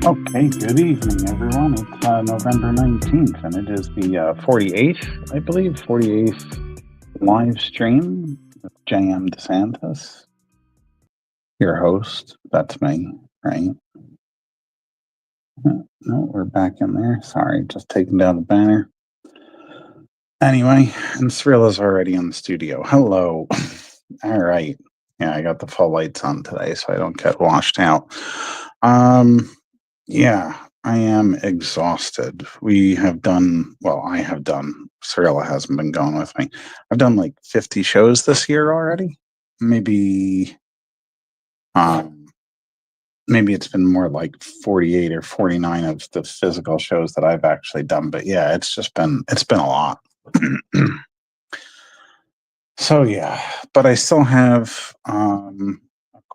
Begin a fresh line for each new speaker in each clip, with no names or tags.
Okay, good evening, everyone. It's November 19th, and it is the 48th, I believe, 48th live stream with JM DeSantis, your host. That's me, right? No, we're back in there. Sorry, just taking down the banner. Anyway, and Cyrilla's already in the studio. Hello. All right. Yeah, I got the full lights on today, so I don't get washed out. Yeah, I am exhausted. I have done, Cyrilla hasn't been going with me. I've done like 50 shows this year already. Maybe, maybe it's been more like 48 or 49 of the physical shows that I've actually done. But yeah, it's been a lot. So yeah, but I still have,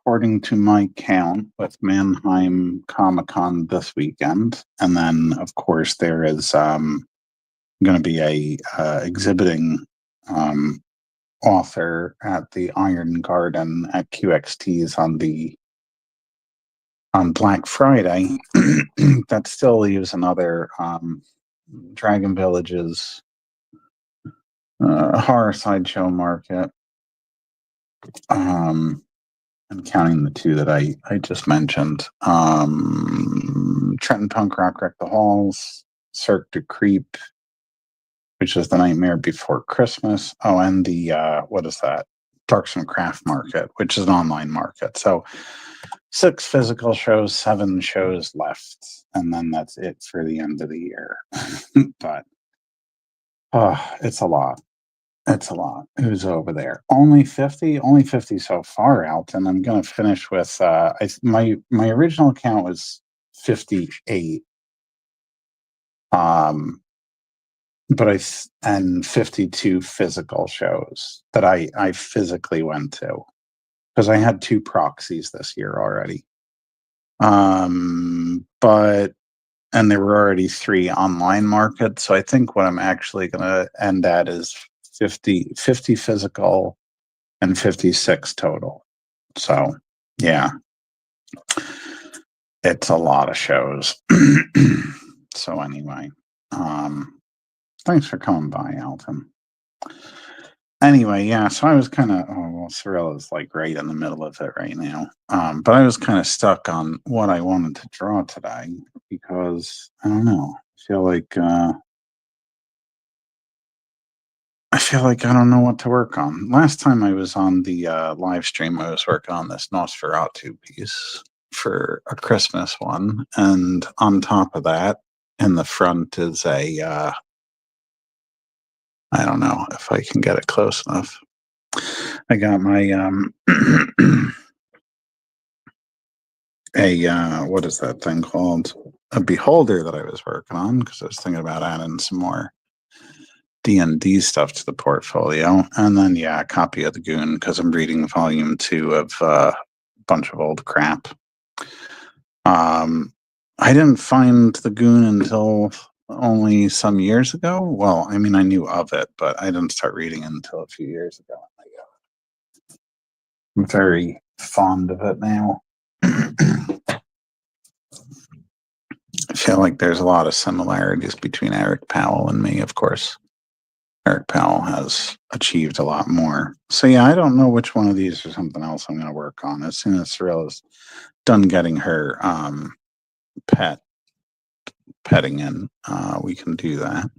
according to my count, with Mannheim Comic Con this weekend, and then of course there is going to be a exhibiting author at the Iron Garden at QXT's on Black Friday. That still leaves another Dragon Village's horror sideshow market. I'm counting the two that I just mentioned. Trenton Punk Rock Wreck the Halls, Cirque du Creep, which is the Nightmare Before Christmas. Oh, and the, what is that? Darksome Craft Market, which is an online market. So 6 physical shows, 7 shows left. And then that's it for the end of the year. But, it's a lot. It's a lot. Who's over there? Only 50? Only 50 so far out. And I'm going to finish with, my original count was 58. But and 52 physical shows that I physically went to, because I had 2 proxies this year already. But and there were already 3 online markets, so I think what I'm actually going to end at is 50 physical and 56 total. So yeah, it's a lot of shows. So anyway, thanks for coming by, Alton. Anyway, yeah, so I was kind of, Cyrilla's like right in the middle of it right now. But I was kind of stuck on what I wanted to draw today because I don't know. I feel like I don't know what to work on. Last time I was on the live stream, I was working on this Nosferatu piece for a Christmas one, and on top of that, in the front is a I don't know if I can get it close enough. I got my what is that thing called? A beholder that I was working on because I was thinking about adding some more D&D stuff to the portfolio. And then a copy of the Goon because I'm reading volume 2 of a bunch of old crap. I didn't find the Goon until only some years ago. Well, I mean, I knew of it, but I didn't start reading it until a few years ago. I'm very fond of it now. I feel like there's a lot of similarities between Eric Powell and me, of course. Eric Powell has achieved a lot more. So yeah, I don't know which one of these or something else I'm going to work on. As soon as Cyrilla's done getting her petting in, we can do that.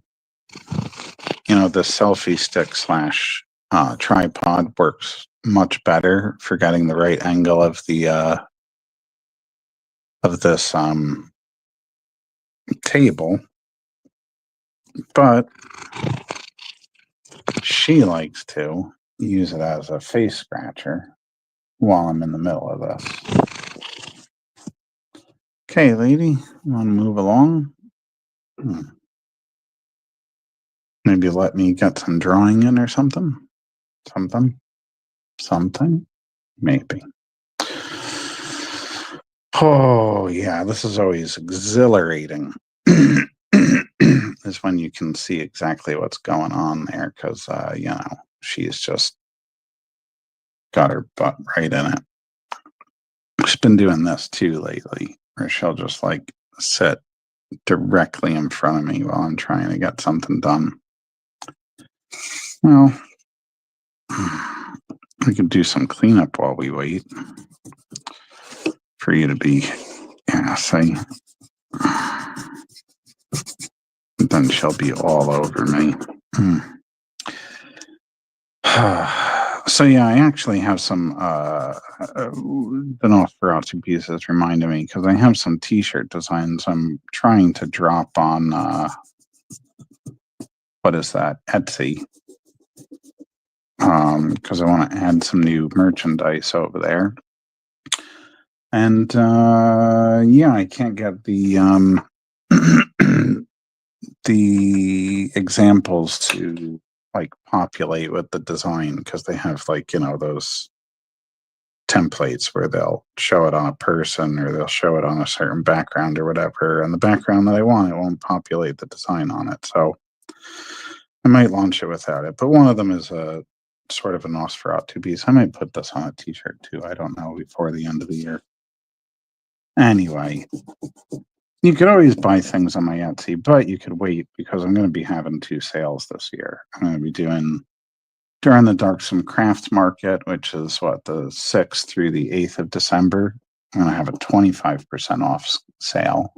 You know, the selfie stick / tripod works much better for getting the right angle of the of this table, but she likes to use it as a face scratcher while I'm in the middle of this. Okay, lady, you want to move along? Maybe let me get some drawing in or something? Something? Maybe. Oh, yeah, this is always exhilarating. Is when you can see exactly what's going on there because, you know, she's just got her butt right in it. She's been doing this too lately. or she'll just like sit directly in front of me while I'm trying to get something done. Well, we could do some cleanup while we wait for you to be, say, then she'll be all over me. So yeah, I actually have some the Nosferatu pieces reminded me because I have some t-shirt designs I'm trying to drop on what is that, Etsy, because I want to add some new merchandise over there. And yeah, I can't get the the examples to like populate with the design because they have like, those templates where they'll show it on a person or they'll show it on a certain background or whatever, and the background that I want, it won't populate the design on it. So I might launch it without it, but one of them is a sort of a Nosferatu piece. I might put this on a t-shirt too. I don't know, before the end of the year. Anyway, you could always buy things on my Etsy, but you could wait because I'm going to be having 2 sales this year. I'm going to be doing during the Darksome Crafts Market, which is the 6th through the 8th of December. I'm going to have a 25% off sale.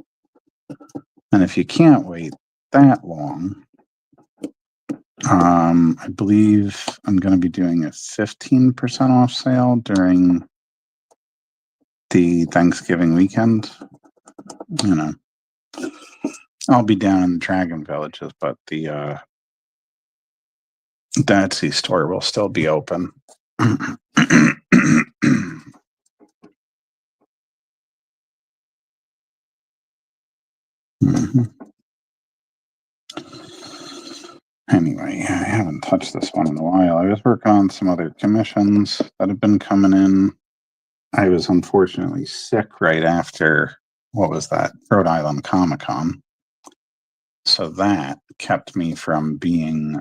And if you can't wait that long, I believe I'm going to be doing a 15% off sale during the Thanksgiving weekend. I'll be down in the Dragon Villages, but the Etsy store will still be open. Anyway, I haven't touched this one in a while. I was working on some other commissions that have been coming in. I was unfortunately sick right after, what was that, Rhode Island Comic Con. So that kept me from being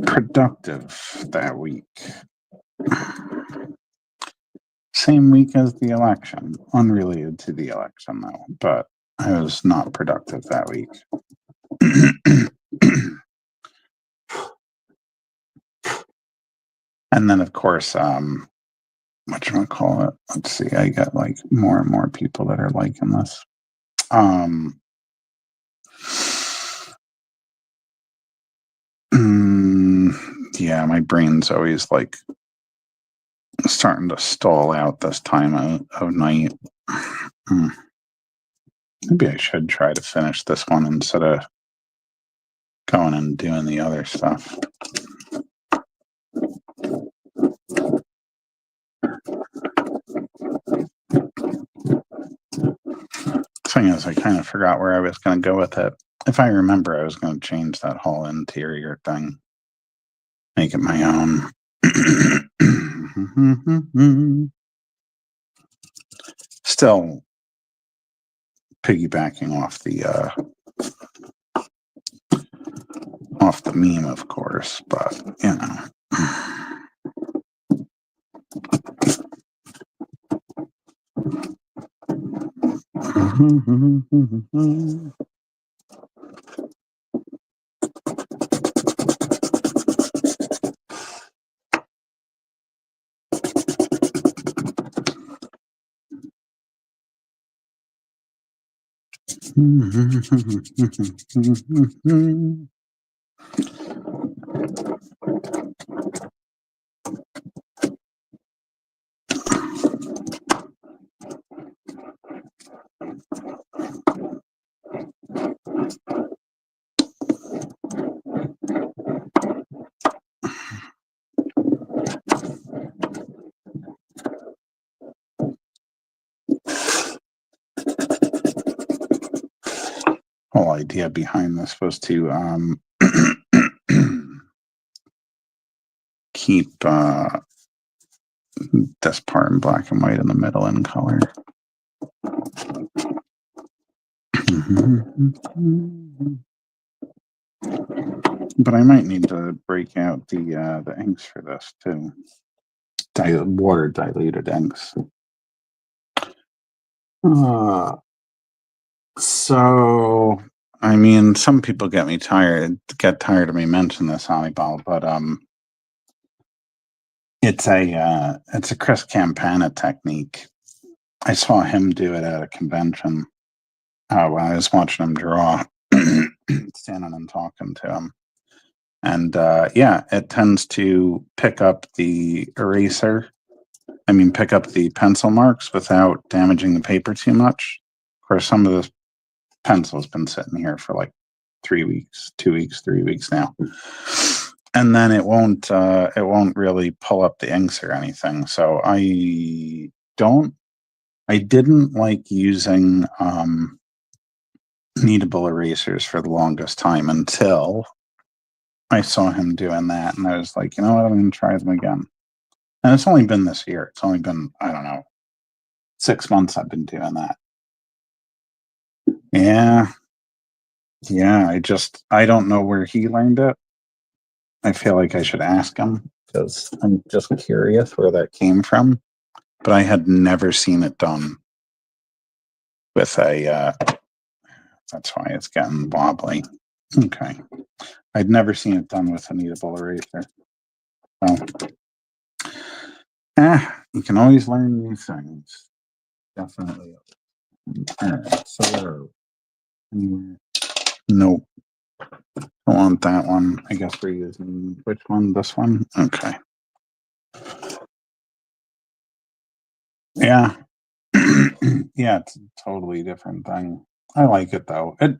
productive that week. Same week as the election, unrelated to the election though, but I was not productive that week. And then of course, whatchamacallit, let's see, I get like more and more people that are liking this. Yeah, my brain's always like starting to stall out this time of night. Maybe I should try to finish this one instead of going and doing the other stuff. Thing is, I kind of forgot where I was going to go with it. If I remember, I was going to change that whole interior thing, make it my own. Still piggybacking off the meme, of course, but whole idea behind this was to keep this part in black and white in the middle in color. But I might need to break out the inks for this too. water diluted inks. So I mean, some people get tired of me mentioning this, Honeyball, but it's a Chris Campana technique. I saw him do it at a convention when I was watching him draw, standing and talking to him. And yeah, it tends to pick up the pick up the pencil marks without damaging the paper too much. Of course, some of this pencil's been sitting here for like 3 weeks, 2 weeks, 3 weeks now. And then it won't really pull up the inks or anything. So I didn't like using kneadable erasers for the longest time until I saw him doing that, and I was like, you know what, I'm going to try them again. And it's only been this year. It's only been, I don't know, 6 months I've been doing that. Yeah. I don't know where he learned it. I feel like I should ask him because I'm just curious where that came from. But I had never seen it done with a, that's why it's getting wobbly. Okay. I'd never seen it done with a kneadable eraser. So, you can always learn new things. Definitely. All right, so anyway, nope. Don't want that one. I guess we're using which one? This one? Okay. Yeah. Yeah, it's a totally different thing. I like it though. I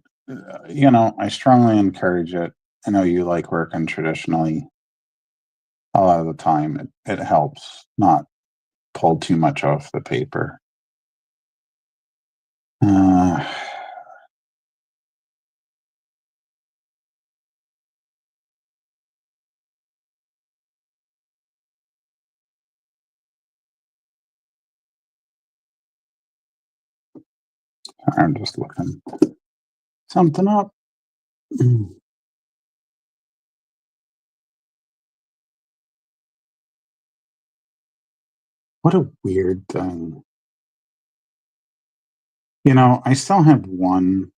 strongly encourage it. I know you like working traditionally. A lot of the time, it helps not pull too much off the paper. I'm just looking something up. What a weird thing. I still have one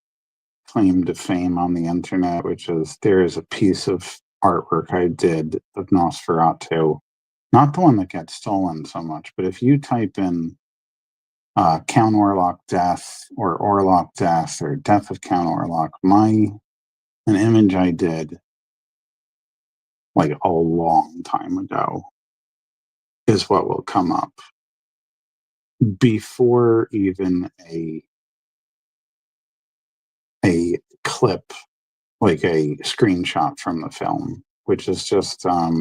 claim to fame on the internet, which is there is a piece of artwork I did of Nosferatu. Not the one that gets stolen so much, but if you type in Count Orlok death or Orlok death or death of Count Orlok, an image I did like a long time ago is what will come up before even a clip, like a screenshot from the film, which is just I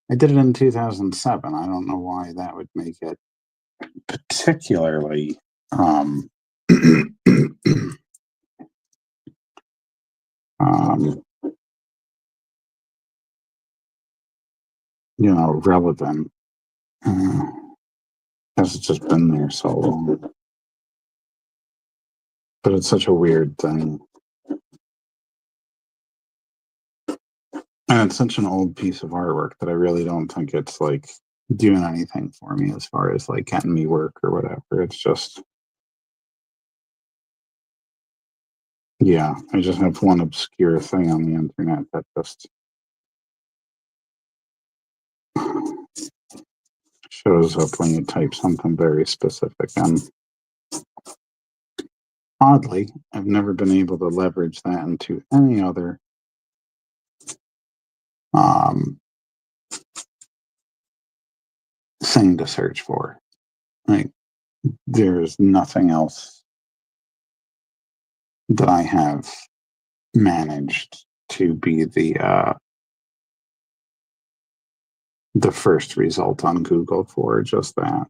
did it in 2007. I don't know why that would make it particularly relevant. Because it's just been there so long. But it's such a weird thing. And it's such an old piece of artwork that I really don't think it's like doing anything for me as far as like getting me work or whatever. It's just, yeah, I just have one obscure thing on the internet that just shows up when you type something very specific. And oddly, I've never been able to leverage that into any other thing to search for. Like, there's nothing else that I have managed to be the first result on Google for, just that.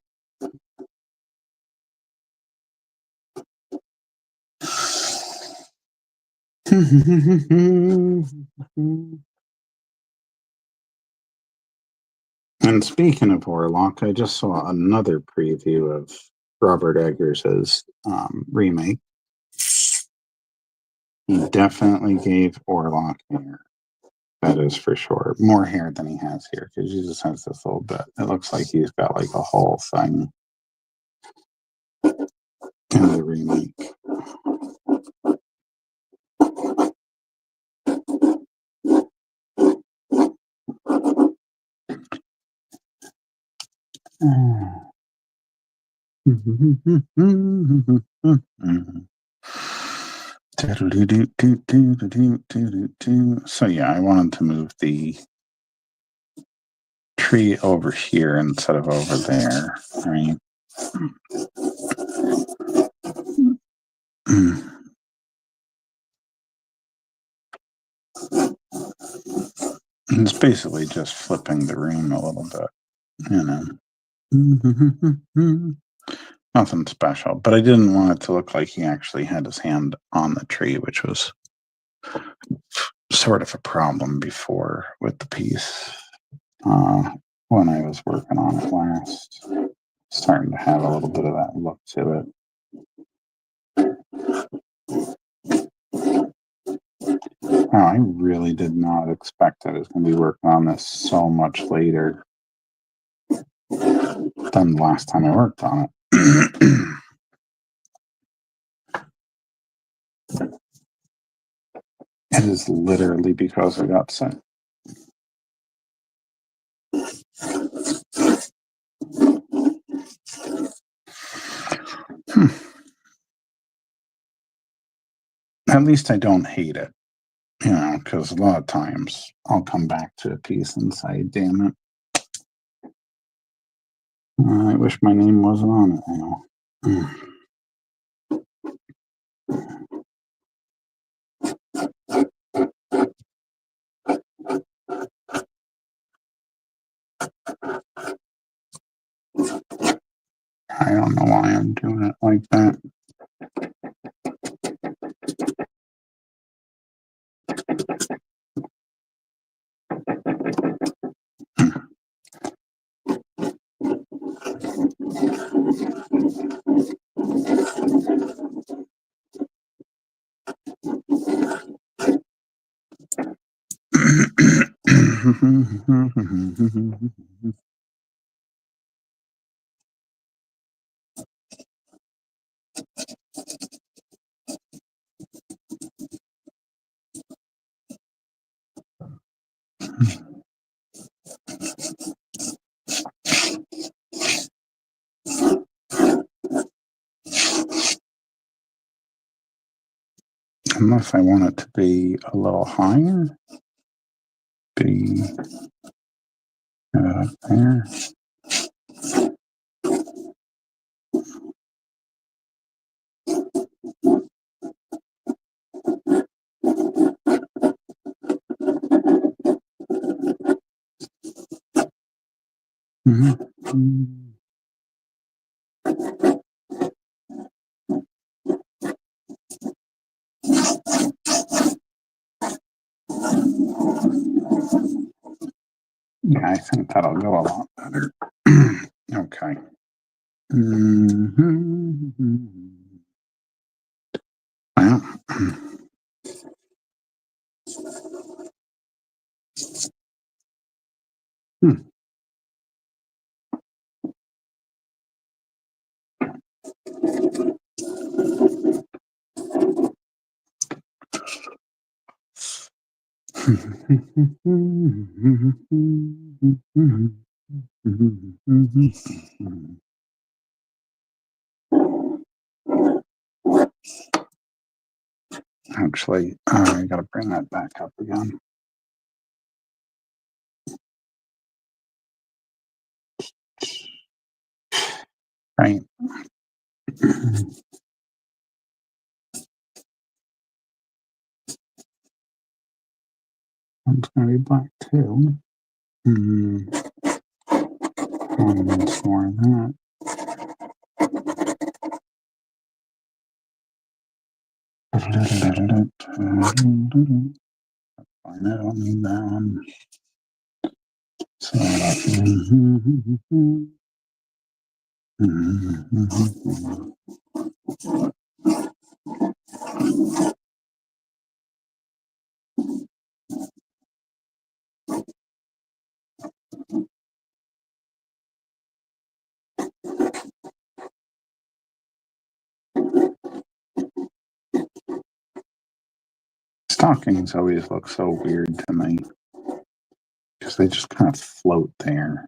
And speaking of Warlock, I just saw another preview of Robert Eggers' remake. He definitely gave Warlock hair. That is for sure. More hair than he has here, because he just has this little bit. It looks like he's got like a whole thing in the remake. So yeah, I wanted to move the tree over here instead of over there, right? It's basically just flipping the room a little bit, you know. Nothing special, but I didn't want it to look like he actually had his hand on the tree, which was sort of a problem before with the piece when I was working on it last. Starting to have a little bit of that look to it. Oh, I really did not expect that I was going to be working on this so much later than the last time I worked on it. It is literally because I got sick. At least I don't hate it, you know, because a lot of times I'll come back to a piece and say, damn it, I wish my name wasn't on it now. I don't know why I'm doing it like that. Unless I want it to be a little higher, be there. Yeah, I think that'll go a lot better. Okay. Well, actually, I gotta bring that back up again. Right. One's gonna be black too. One needs more of that. I don't need that one. So, Stockings always look so weird to me because they just kind of float there.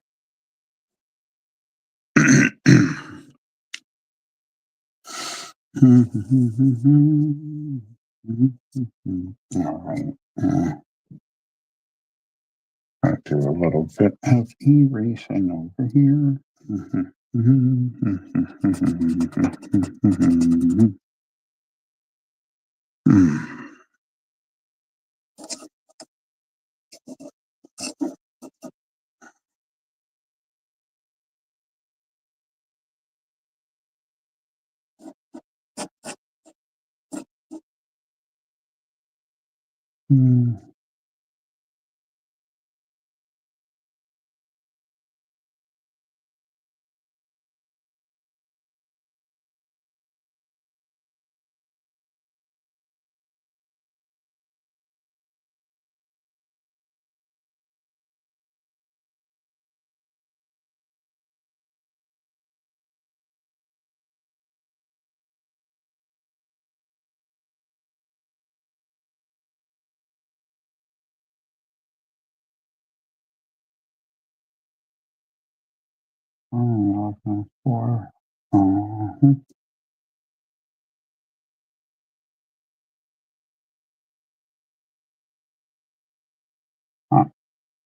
All right. I'll do a little bit of erasing over here.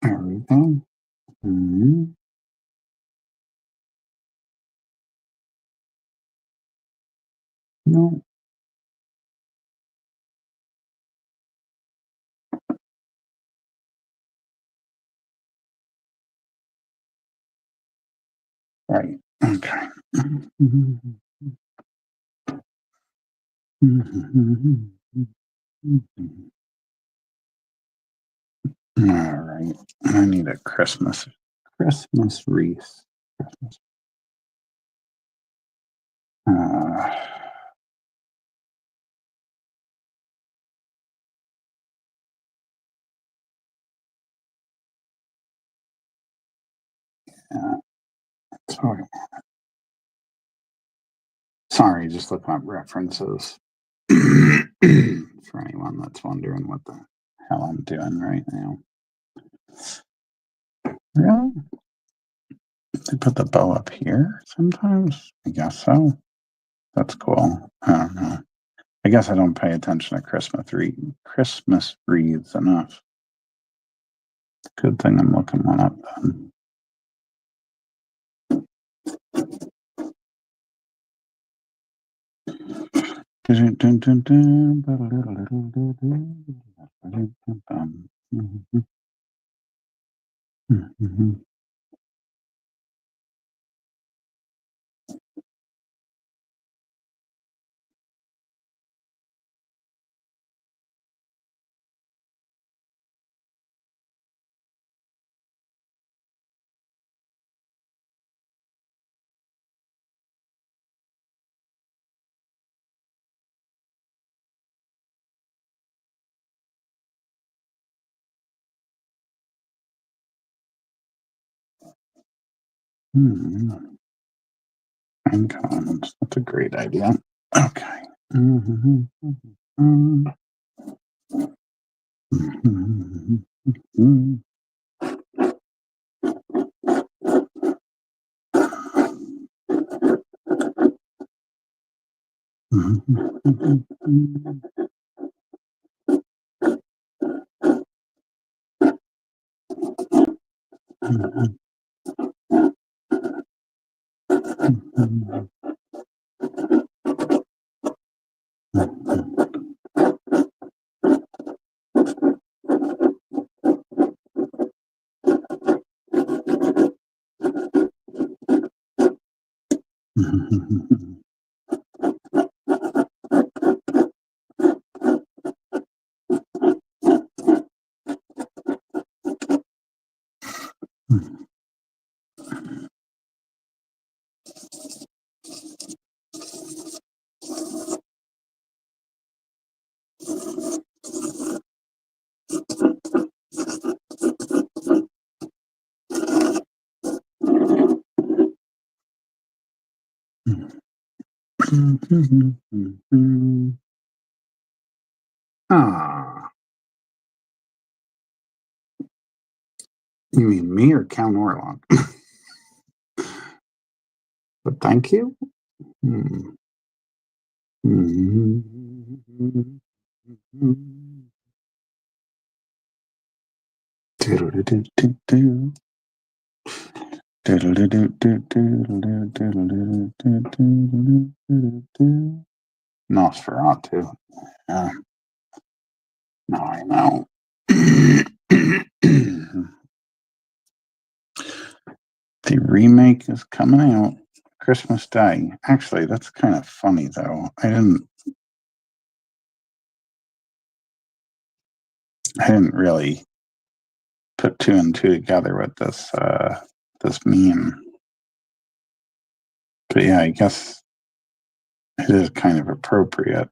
There we go. No. Right. Okay. All right. I need a Christmas wreath. Christmas. Sorry. Sorry, just looking up references. For anyone that's wondering what the hell I'm doing right now. Really? They put the bow up here sometimes? I guess so. That's cool. I don't know. I guess I don't pay attention to Christmas wreaths enough. Good thing I'm looking one up then. Uncommons. That's a great idea. Okay. Ah. You mean me or Count Orlok? But thank you. Hmm. Mhm. Doodle-doo-doo-doo. Doodle-doo-doo-doo-doo-doo-doo-doo-doo-doo-doo. Nosferatu. Yeah, now I know. The remake is coming out Christmas Day. Actually, that's kind of funny though. I didn't really put two and two together with this meme. But yeah, I guess it is kind of appropriate.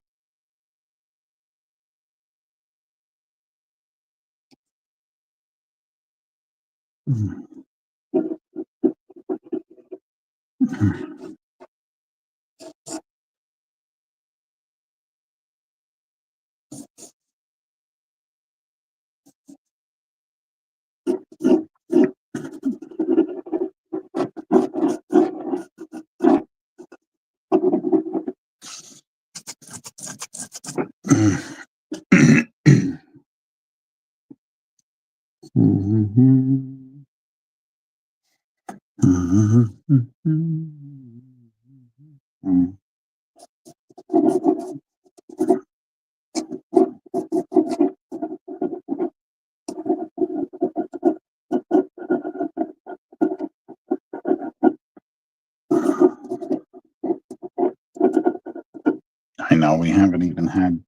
I know we haven't even had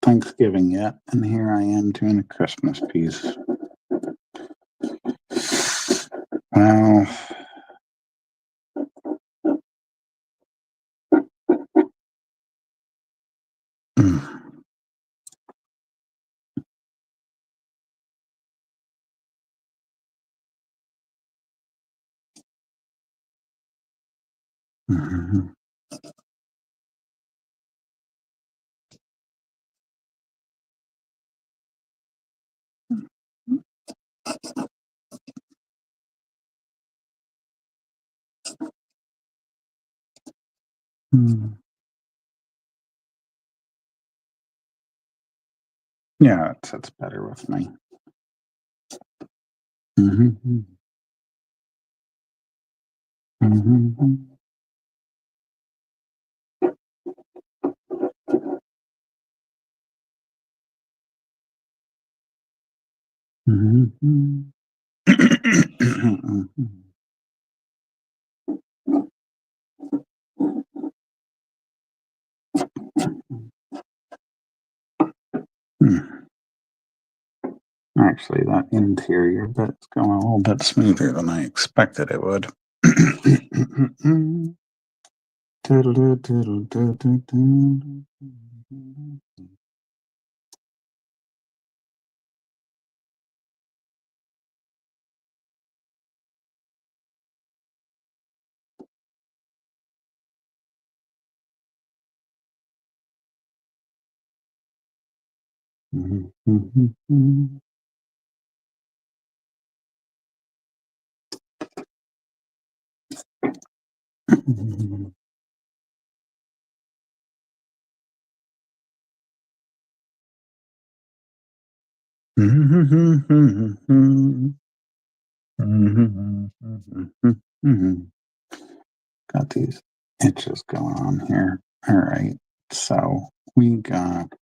Thanksgiving yet, and here I am doing a Christmas piece. Well, yeah, it sits better with me. Actually, that interior bit's going a little bit smoother than I expected it would. Got these itches going on here. All right, so we got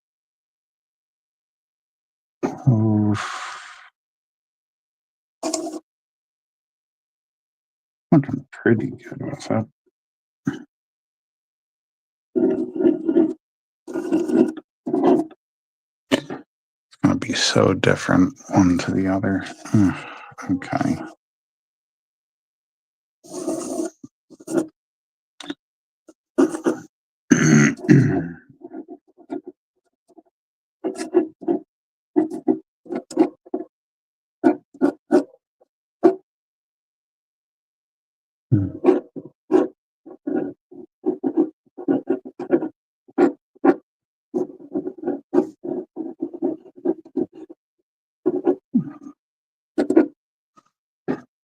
looking pretty good with it. It's going to be so different one to the other. Okay.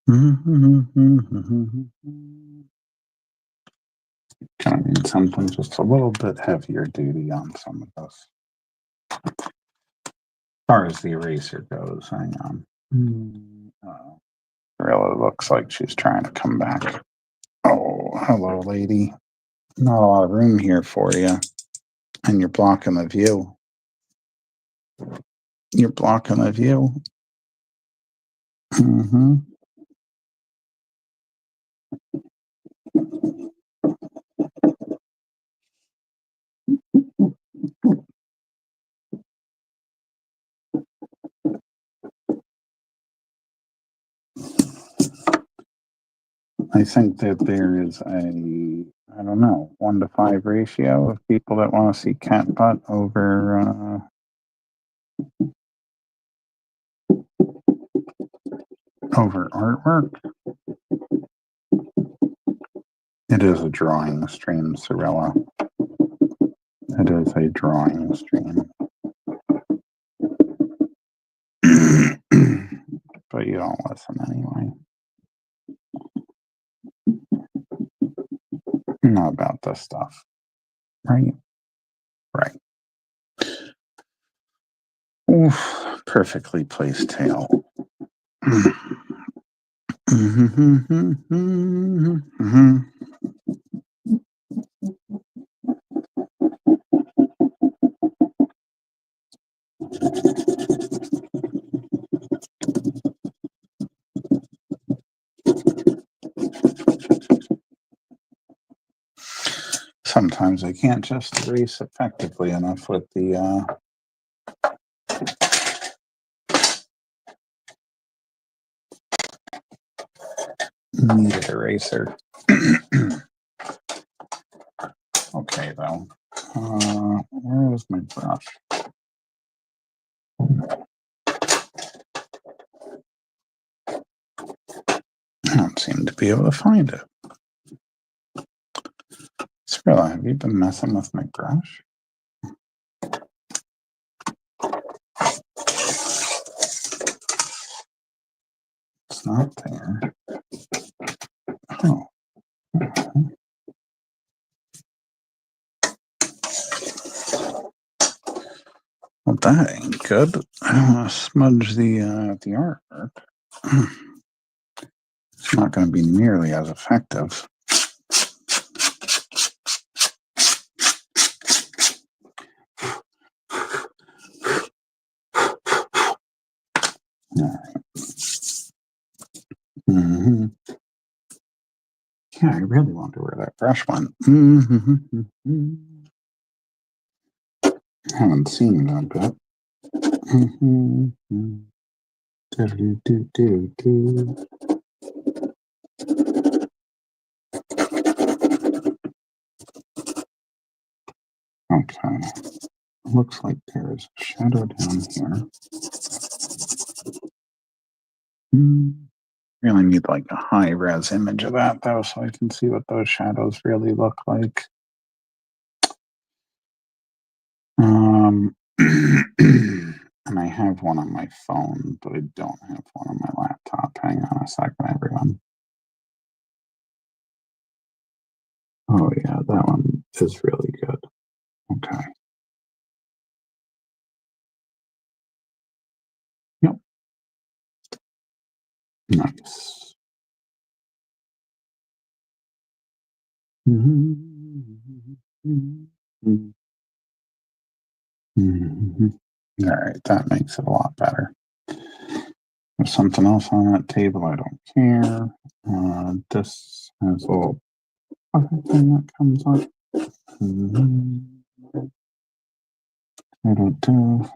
Kind of need something just a little bit heavier duty on some of this. As far as the eraser goes, hang on. Really looks like she's trying to come back. Oh, hello, lady. Not a lot of room here for you. And you're blocking the view. You're blocking the view. Mm-hmm. I think that there is I don't know, 1-to-5 ratio of people that want to see cat butt over artwork. It is a drawing stream, Cirilla. It is a drawing stream. But you don't listen anyway. Not about this stuff. Right? Right. Oof, perfectly placed tail. Sometimes I can't just erase effectively enough with the needed eraser. Okay, though. Where is my brush? I don't seem to be able to find it. Cirilla, have you been messing with my brush? It's not there. Oh. Well, that ain't good. I don't want to smudge the artwork. It's not going to be nearly as effective. All right. Mm-hmm. Yeah, I really wonder where that brush went. Haven't seen it in a bit. Okay. Looks like there is a shadow down here. Really need like a high res image of that though, so I can see what those shadows really look like. And I have one on my phone, but I don't have one on my laptop. Hang on a second, everyone. Oh yeah, that one is really good. Okay. Yep. Nice. All right, that makes it a lot better. There's something else on that table. I don't care. This has a little other thing that comes up. I don't do.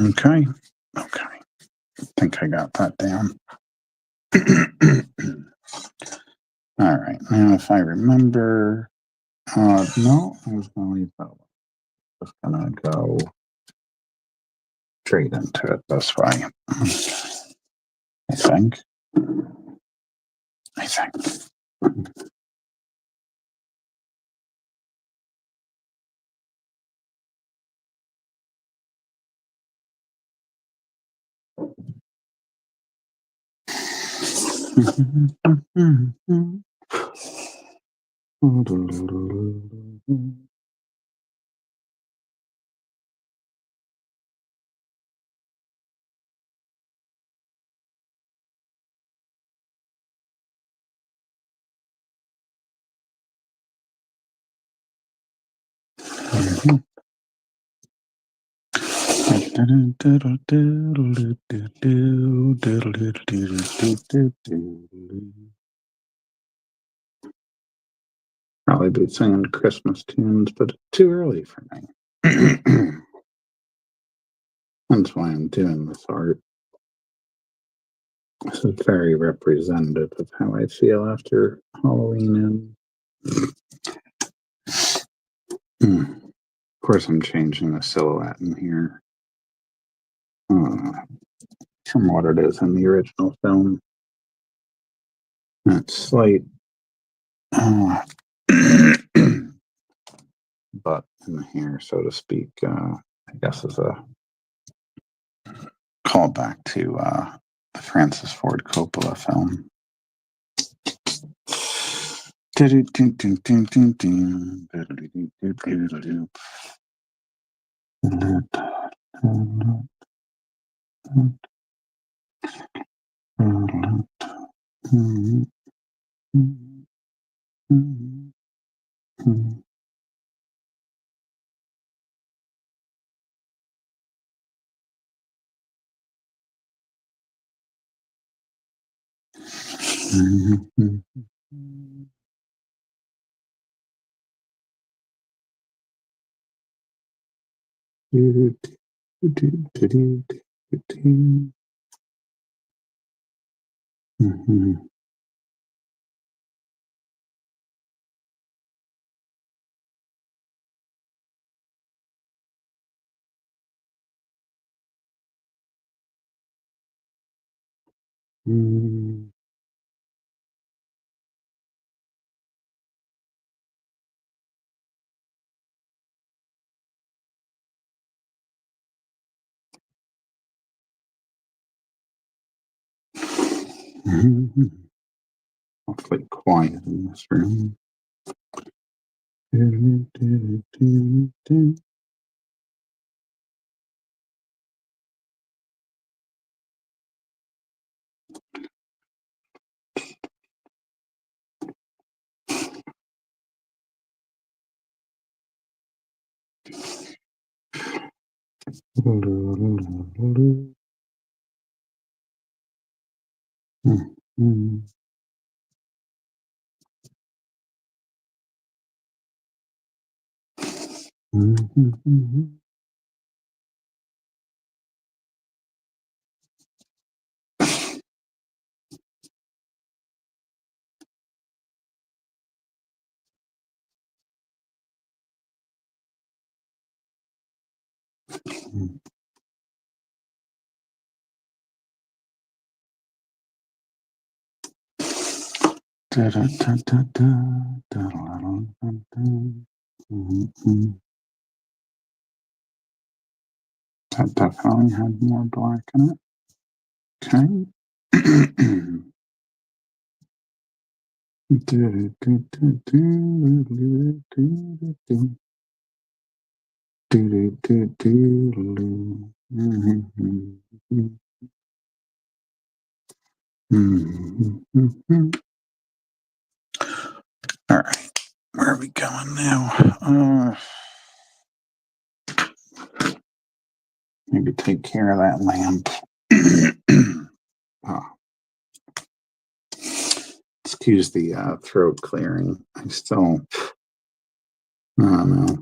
Okay. Okay. I think I got that down. All right. Now, if I remember, no, I was going to leave that one. Just going to go straight into it this way. I think. Probably be singing Christmas tunes, but it's too early for me. That's why I'm doing this art. This is very representative of how I feel after Halloween. Of course, I'm changing the silhouette in here from what it is in the original film. That slight butt in the hair, so to speak, I guess is a callback to the Francis Ford Coppola film. Awfully quiet in this room. That definitely had more black in it. Okay. All right, where are we going now? Maybe take care of that lamp. Excuse the throat clearing. I don't know.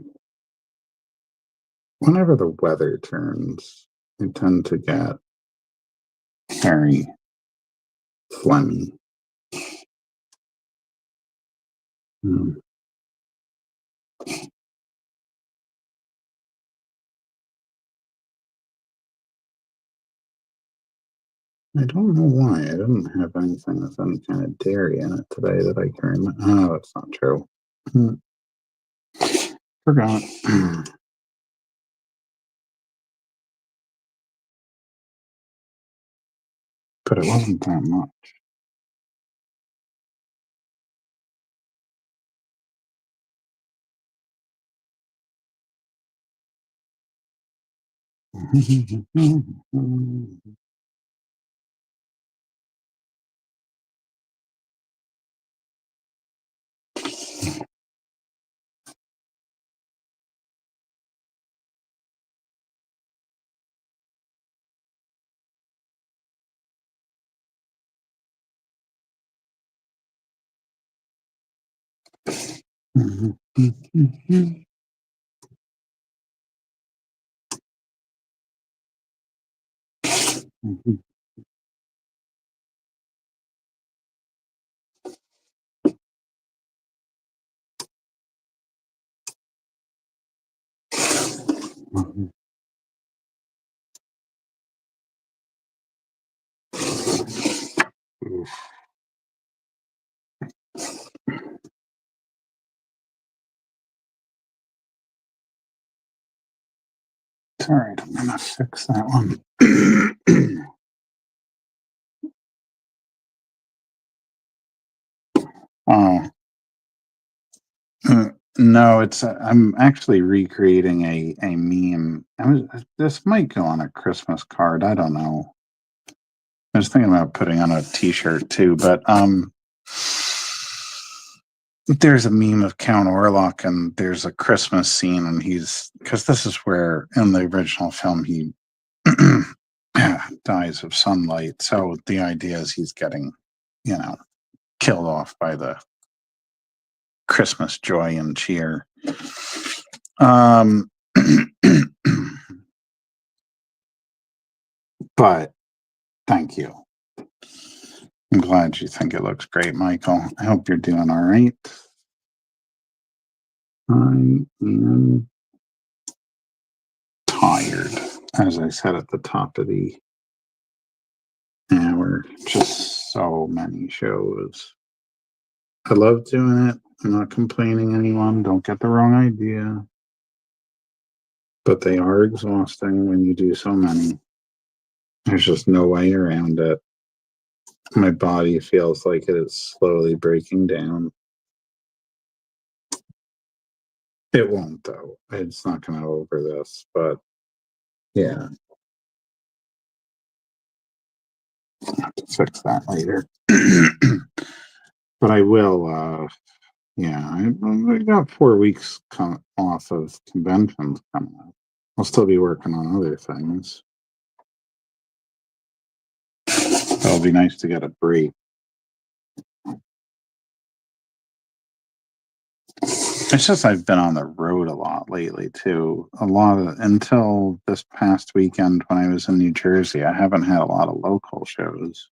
Whenever the weather turns I tend to get very phlegmy. Mm. I don't know why. I didn't have anything with any kind of dairy in it today that I can remember. Oh, that's not true. Mm. Forgot. But it wasn't that much. All right, I'm gonna fix that one. Oh, no, it's I'm actually recreating a meme. This might go on a Christmas card. I don't know. I was thinking about putting on a T-shirt too, but there's a meme of Count Orlok, and there's a Christmas scene, and because this is where in the original film he dies of sunlight. So the idea is he's getting, killed off by the Christmas joy and cheer. But thank you. I'm glad you think it looks great, Michael. I hope you're doing all right. I am tired, as I said at the top of the hour. Just so many shows. I love doing it. I'm not complaining anyone. Don't get the wrong idea. But they are exhausting when you do so many. There's just no way around it. My body feels like it is slowly breaking down. It won't, though. It's not going to over this, but yeah. I'll have to fix that later. But I will, yeah. I got 4 weeks off of conventions coming up. I'll still be working on other things. It'll be nice to get a break. It's just I've been on the road a lot lately too. Until this past weekend when I was in New Jersey, I haven't had a lot of local shows.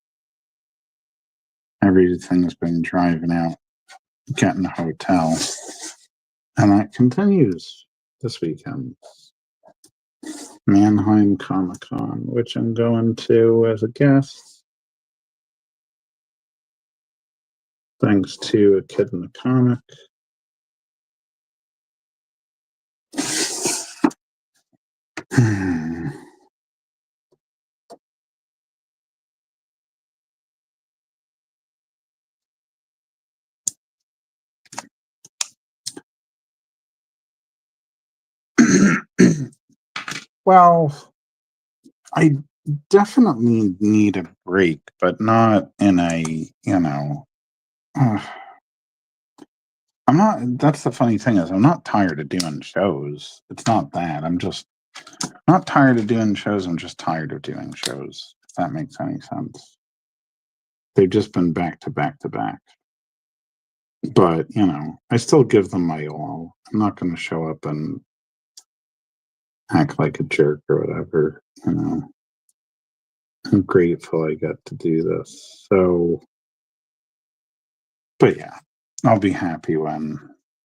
Everything's been driving out, getting a hotel, and that continues this weekend. Mannheim Comic Con, which I'm going to as a guest, thanks to A Kid in the Comic. Well, I definitely need a break, but not in uh, I'm not, that's the funny thing is I'm not tired of doing shows. It's not that. I'm just not tired of doing shows. I'm just tired of doing shows, if that makes any sense. They've just been back to back to back. But, I still give them my all. I'm not going to show up and act like a jerk or whatever, you know. I'm grateful I got to do this. So, but yeah, I'll be happy when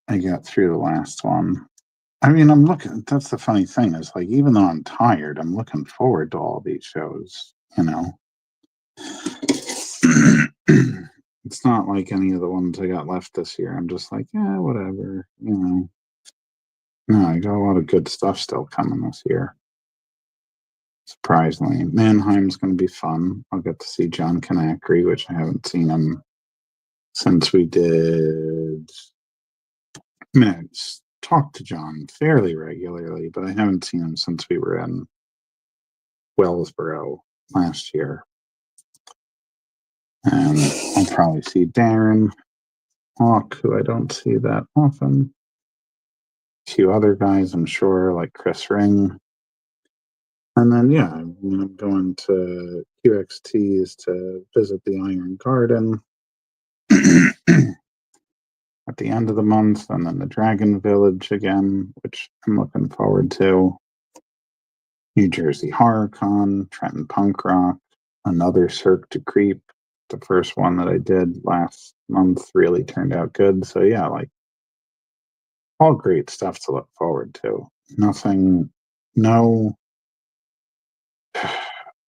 I get through the last one. I mean, I'm looking, that's the funny thing is like, even though I'm tired, I'm looking forward to all these shows, you know. It's not like any of the ones I got left this year. I'm just like, yeah, whatever, you know. No, I got a lot of good stuff still coming this year. Surprisingly, Mannheim's going to be fun. I'll get to see John Canacri, which I haven't seen him since we did. I mean, I talked to John fairly regularly, but I haven't seen him since we were in Wellsboro last year. And I'll probably see Darren Hawk, who I don't see that often. A few other guys, I'm sure, like Chris Ring. And then, yeah, I'm going to QXT's to visit the Iron Garden at the end of the month, and then the Dragon Village again, which I'm looking forward to. New Jersey Horror Con, Trenton Punk Rock, another Cirque to Creep. The first one that I did last month really turned out good. So yeah, like all great stuff to look forward to. Nothing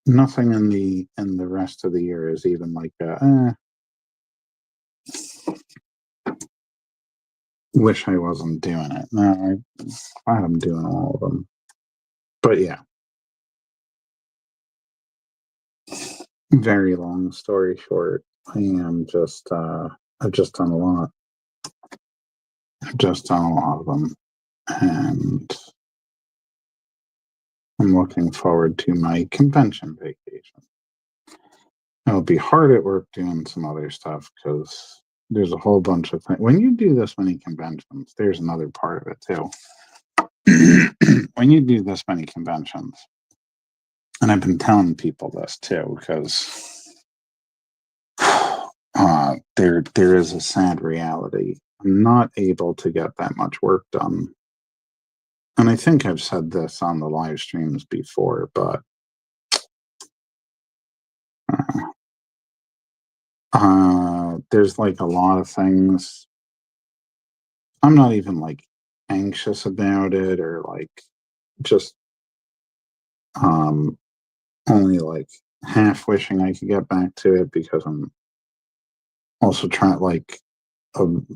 in the rest of the year is even like wish I wasn't doing it. No, I'm glad I'm doing all of them. But yeah. Very long story short, I've just done a lot. I've just done a lot of them, and I'm looking forward to my convention vacation. It'll be hard at work doing some other stuff because there's a whole bunch of things. When you do this many conventions, there's another part of it too. When you do this many conventions, and I've been telling people this too, because there is a sad reality. I'm not able to get that much work done. And I think I've said this on the live streams before, but there's like a lot of things. I'm not even like anxious about it or like just only like half wishing I could get back to it because I'm also trying like I'm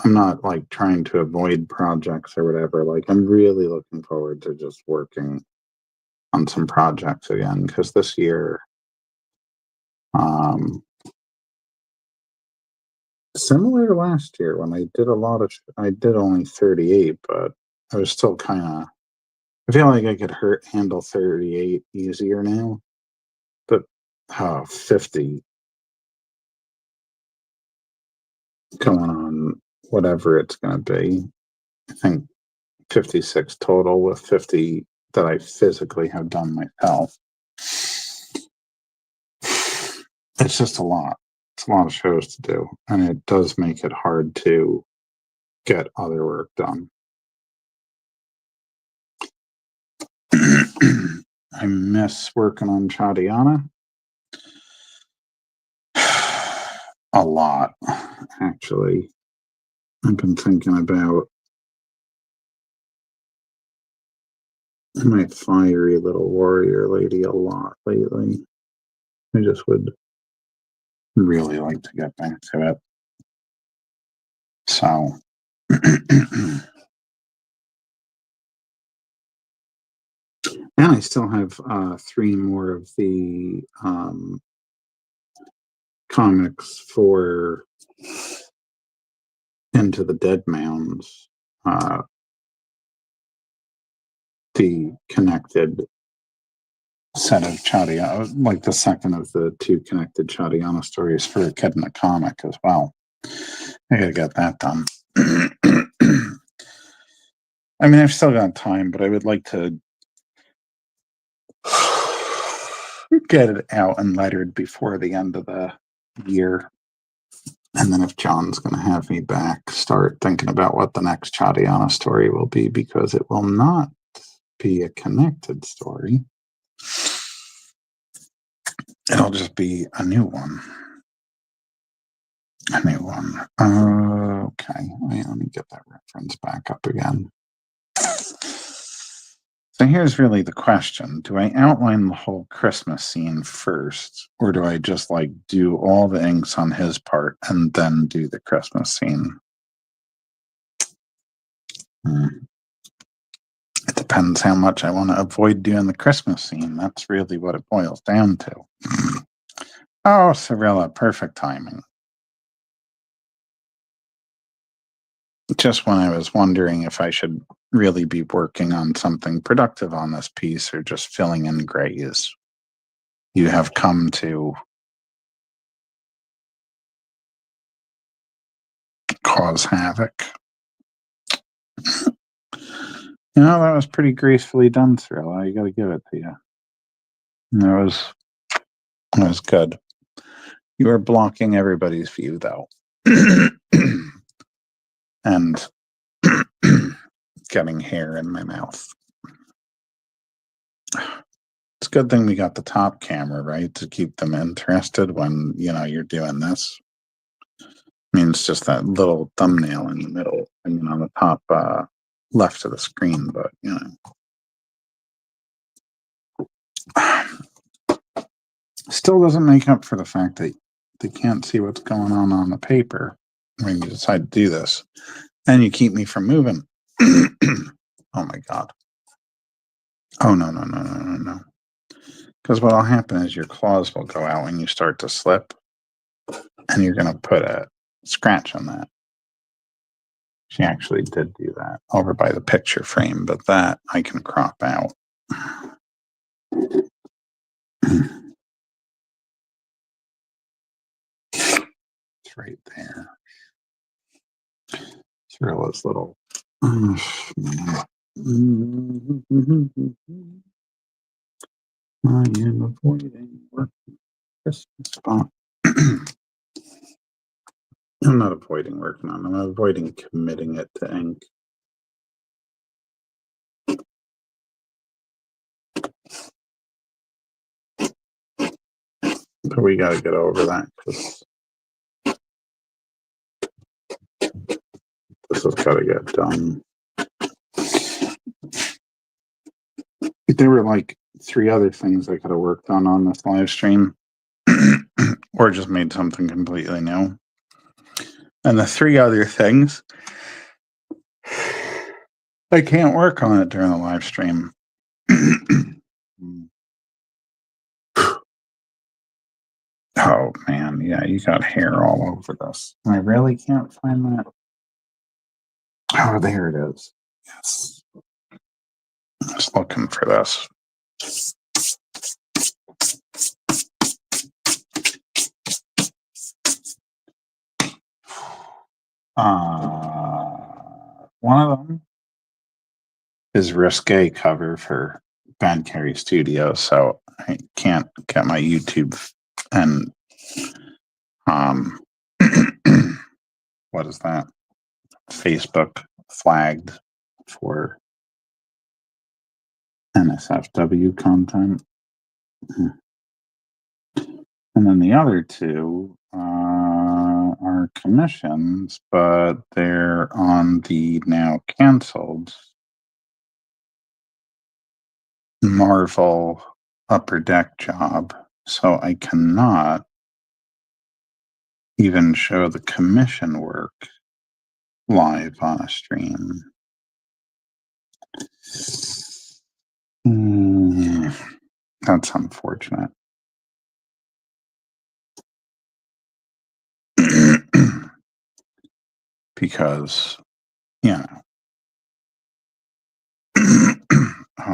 not like trying to avoid projects or whatever. Like I'm really looking forward to just working on some projects again because this year similar to last year when I did I did only 38, but I was still kind of I feel like I could handle 38 easier now. But 50 going on whatever it's going to be. I think 56 total with 50 that I physically have done myself. It's just a lot. It's a lot of shows to do, and it does make it hard to get other work done. I miss working on Chadiana. A lot, actually. I've been thinking about my fiery little warrior lady a lot lately. I just would really like to get back to it. So, and I still have 3 more of the comics for Into the Dead Mounds, the connected set of Chadiana, like the second of the 2 connected Chadiana stories for a Kid in a Comic as well. I gotta get that done. I mean, I've still got time, but I would like to get it out and lettered before the end of the year. And then if John's going to have me back, start thinking about what the next Chadiana story will be, because it will not be a connected story. It'll just be a new one. A new one. Okay. Wait, let me get that reference back up again. So here's really the question. Do I outline the whole Christmas scene first, or do I just like do all the inks on his part and then do the Christmas scene? It depends how much I want to avoid doing the Christmas scene. That's really what it boils down to. Oh, Cirilla, perfect timing. Just when I was wondering if I should really be working on something productive on this piece or just filling in grays, you have come to cause havoc. You know, that was pretty gracefully done, Cirilla. You got to give it to you. That was good. You were blocking everybody's view, though. And getting hair in my mouth. It's a good thing we got the top camera, right? To keep them interested when, you're doing this. I mean, it's just that little thumbnail in the middle, on the top left of the screen, but, still doesn't make up for the fact that they can't see what's going on the paper when you decide to do this. And you keep me from moving. Oh my God. Oh, no. Because what'll happen is your claws will go out when you start to slip, and you're going to put a scratch on that. She actually did do that over by the picture frame, but that I can crop out. It's right there. Cirilla's little. I am avoiding work. Christmas spot. I'm not avoiding working on them. I'm avoiding committing it to ink. But we got to get over that because this has got to get done. There were like 3 other things I could have worked on this live stream or just made something completely new. And the 3 other things, I can't work on it during the live stream. Oh man, yeah, you got hair all over this. I really can't find that. Oh, there it is. Yes. Just looking for this. One of them is Risque cover for Bad Carry Studio, so I can't get my YouTube and what is that? Facebook flagged for NSFW content. And then the other 2 are commissions, but they're on the now canceled Marvel Upper Deck job. So I cannot even show the commission work live on a stream. That's unfortunate. Because, oh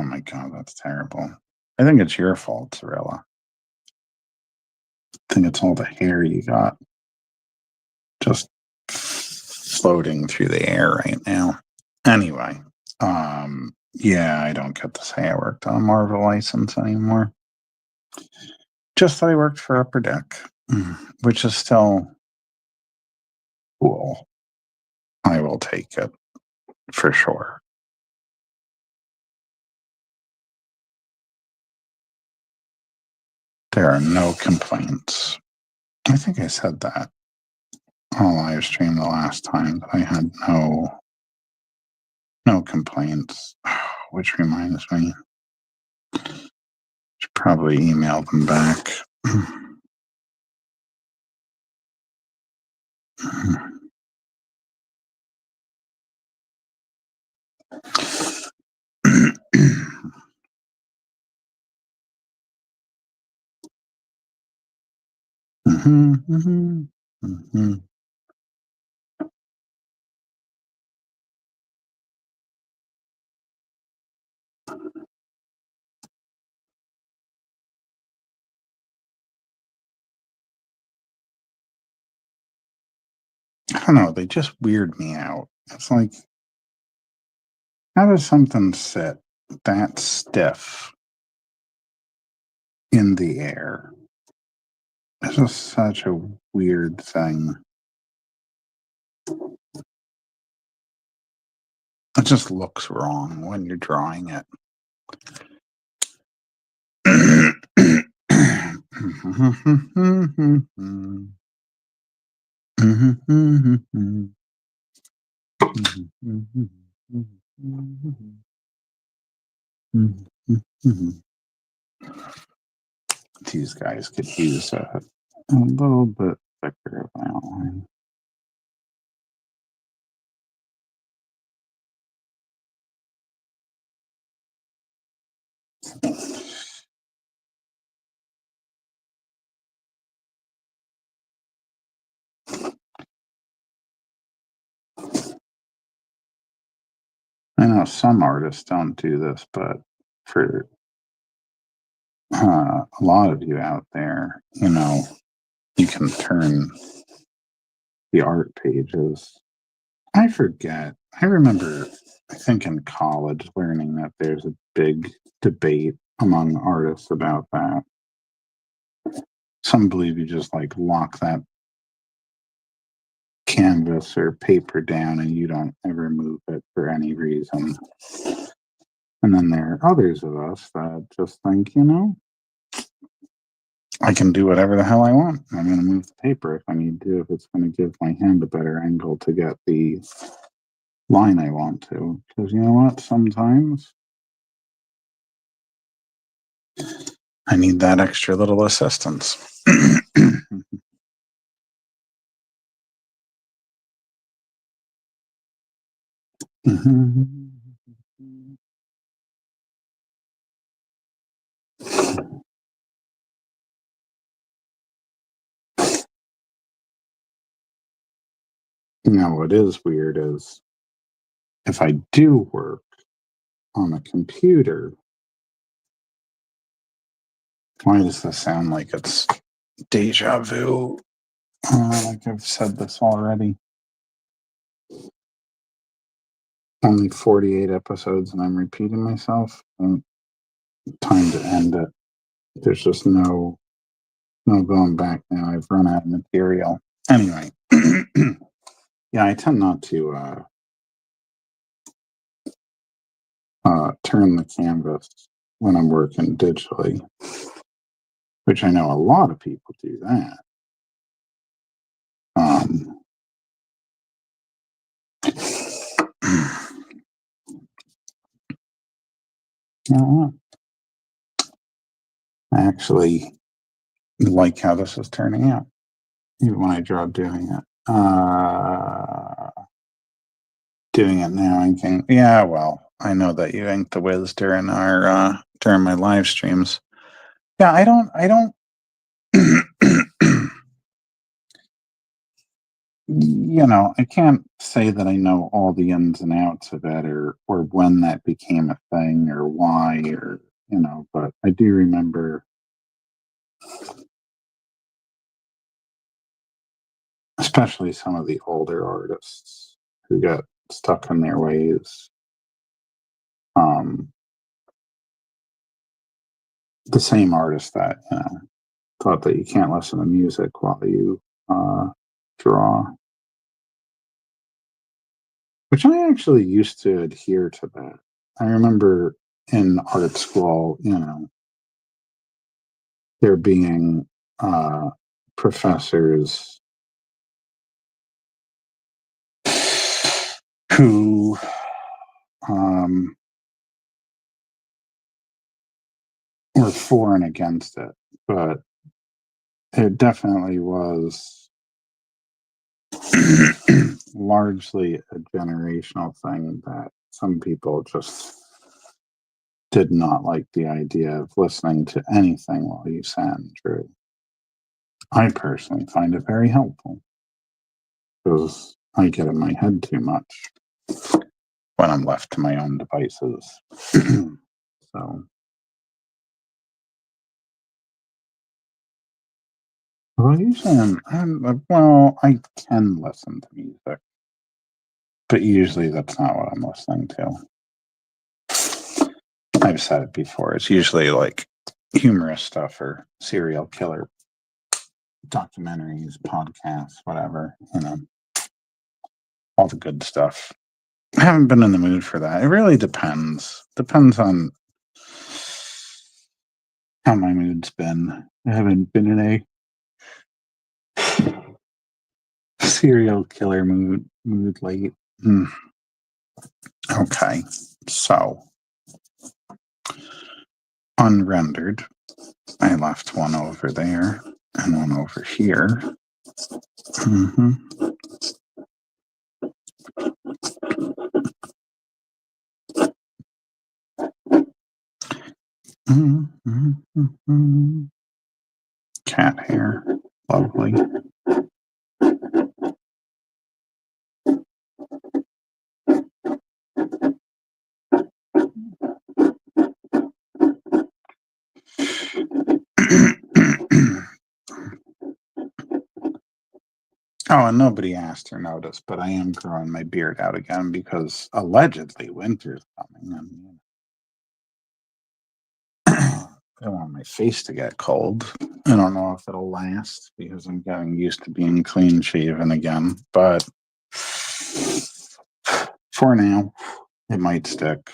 my God, that's terrible. I think it's your fault, Cirilla. I think it's all the hair you got just floating through the air right now. Anyway, yeah, I don't get to say I worked on a Marvel license anymore. Just that I worked for Upper Deck, which is still cool. I will take it for sure. There are no complaints. I think I said that on live stream the last time that I had no complaints. Which reminds me, should probably email them back. I don't know. They just weird me out. It's like, how does something sit that stiff in the air? It's just such a weird thing. It just looks wrong when you're drawing it. These guys could use a little bit thicker of an outline. I know some artists don't do this, but for a lot of you out there, you can turn the art pages. I forget. I remember, I think in college, learning that there's a big debate among artists about that. Some believe you just like lock that canvas or paper down and you don't ever move it for any reason. And then there are others of us that just think, I can do whatever the hell I want. I'm going to move the paper if I need to, if it's going to give my hand a better angle to get the line I want to. Because you know what? Sometimes I need that extra little assistance. Now, what is weird is if I do work on a computer, why does this sound like it's deja vu? Like I've said this already. Only 48 episodes and I'm repeating myself. Time to end it. There's just no going back now. I've run out of material. Anyway, yeah, I tend not to turn the canvas when I'm working digitally, which I know a lot of people do that. You know what? I actually like how this is turning out, even when I draw doing it. Doing it now, inking. Yeah, well, I know that you ink the whiz during our during my live streams. Yeah, I don't I can't say that I know all the ins and outs of it or when that became a thing or why or but I do remember, especially some of the older artists who got stuck in their ways. The same artist that thought that you can't listen to music while you draw, which I actually used to adhere to that. I remember in art school, there being professors who were for and against it, but it definitely was largely a generational thing that some people just did not like the idea of listening to anything while you sat and drew. I personally find it very helpful because I get in my head too much when I'm left to my own devices. So, well, usually well, I can listen to music, but usually that's not what I'm listening to. I've said it before. It's usually like humorous stuff or serial killer documentaries, podcasts, whatever, all the good stuff. I haven't been in the mood for that. It really depends. Depends on how my mood's been. I haven't been in a serial killer mood late. Okay, so unrendered. I left one over there and one over here. Mm-hmm. Mm-hmm. Cat hair, lovely. Oh, and nobody asked or noticed, but I am growing my beard out again because allegedly winter's coming. And I don't want my face to get cold. I don't know if it'll last because I'm getting used to being clean shaven again. But for now, it might stick.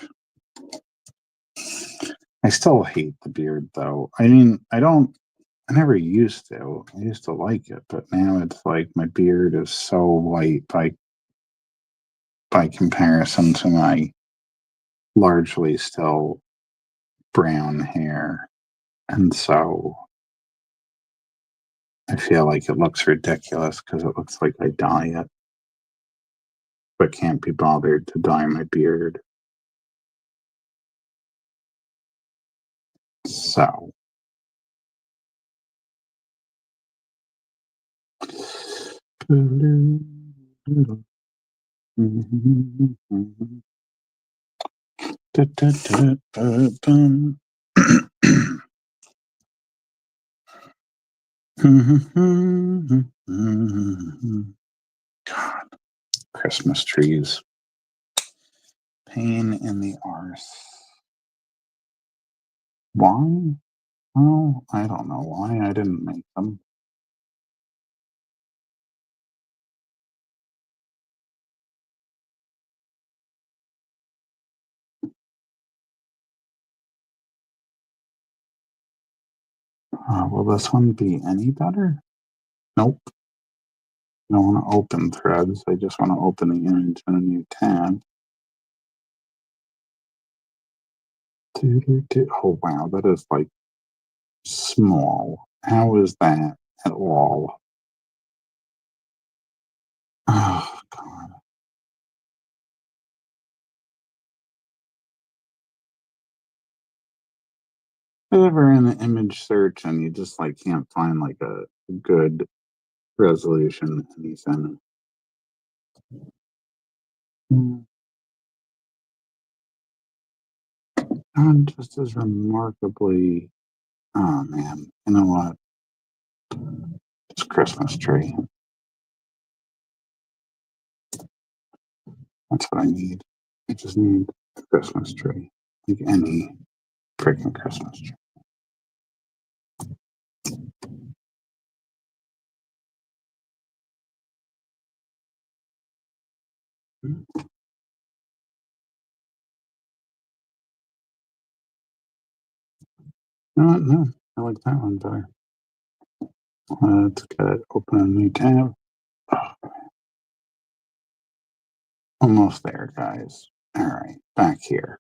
I still hate the beard though. I mean, I never used to. I used to like it, but now it's like my beard is so white by comparison to my largely still brown hair. And so I feel like it looks ridiculous because it looks like I dye it, but can't be bothered to dye my beard. So God, Christmas trees. Pain in the arse. Why? Oh, I don't know why I didn't make them. Will this one be any better? Nope. I don't want to open threads. I just want to open the image in a new tab. Oh, wow. That is like small. How is that at all? Oh, God. If you're ever in an image search and you just like can't find like a good resolution anything. I'm just as remarkably. Oh man, you know what? It's a Christmas tree. That's what I need. I just need a Christmas tree, like any freaking Christmas tree. No, I like that one better. Let's get it. Open a new tab. Oh, almost there, guys. All right, back here.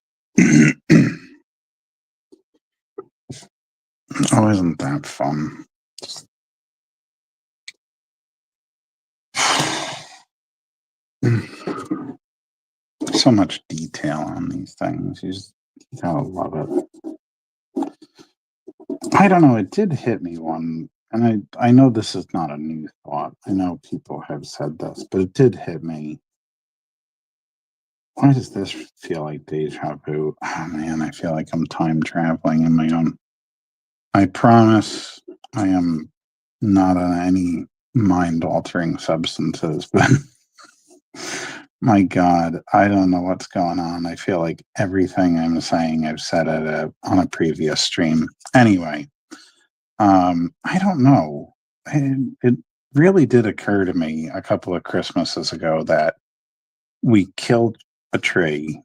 Oh, isn't that fun? So much detail on these things. You gotta love it. I don't know. It did hit me one, and I know this is not a new thought. I know people have said this, but it did hit me. Why does this feel like deja vu? Oh man, I feel like I'm time traveling in my own. I promise I am not on any mind altering substances, but my God, I don't know what's going on. I feel like everything I'm saying I've said on a previous stream. Anyway, I don't know. It really did occur to me a couple of Christmases ago that we killed a tree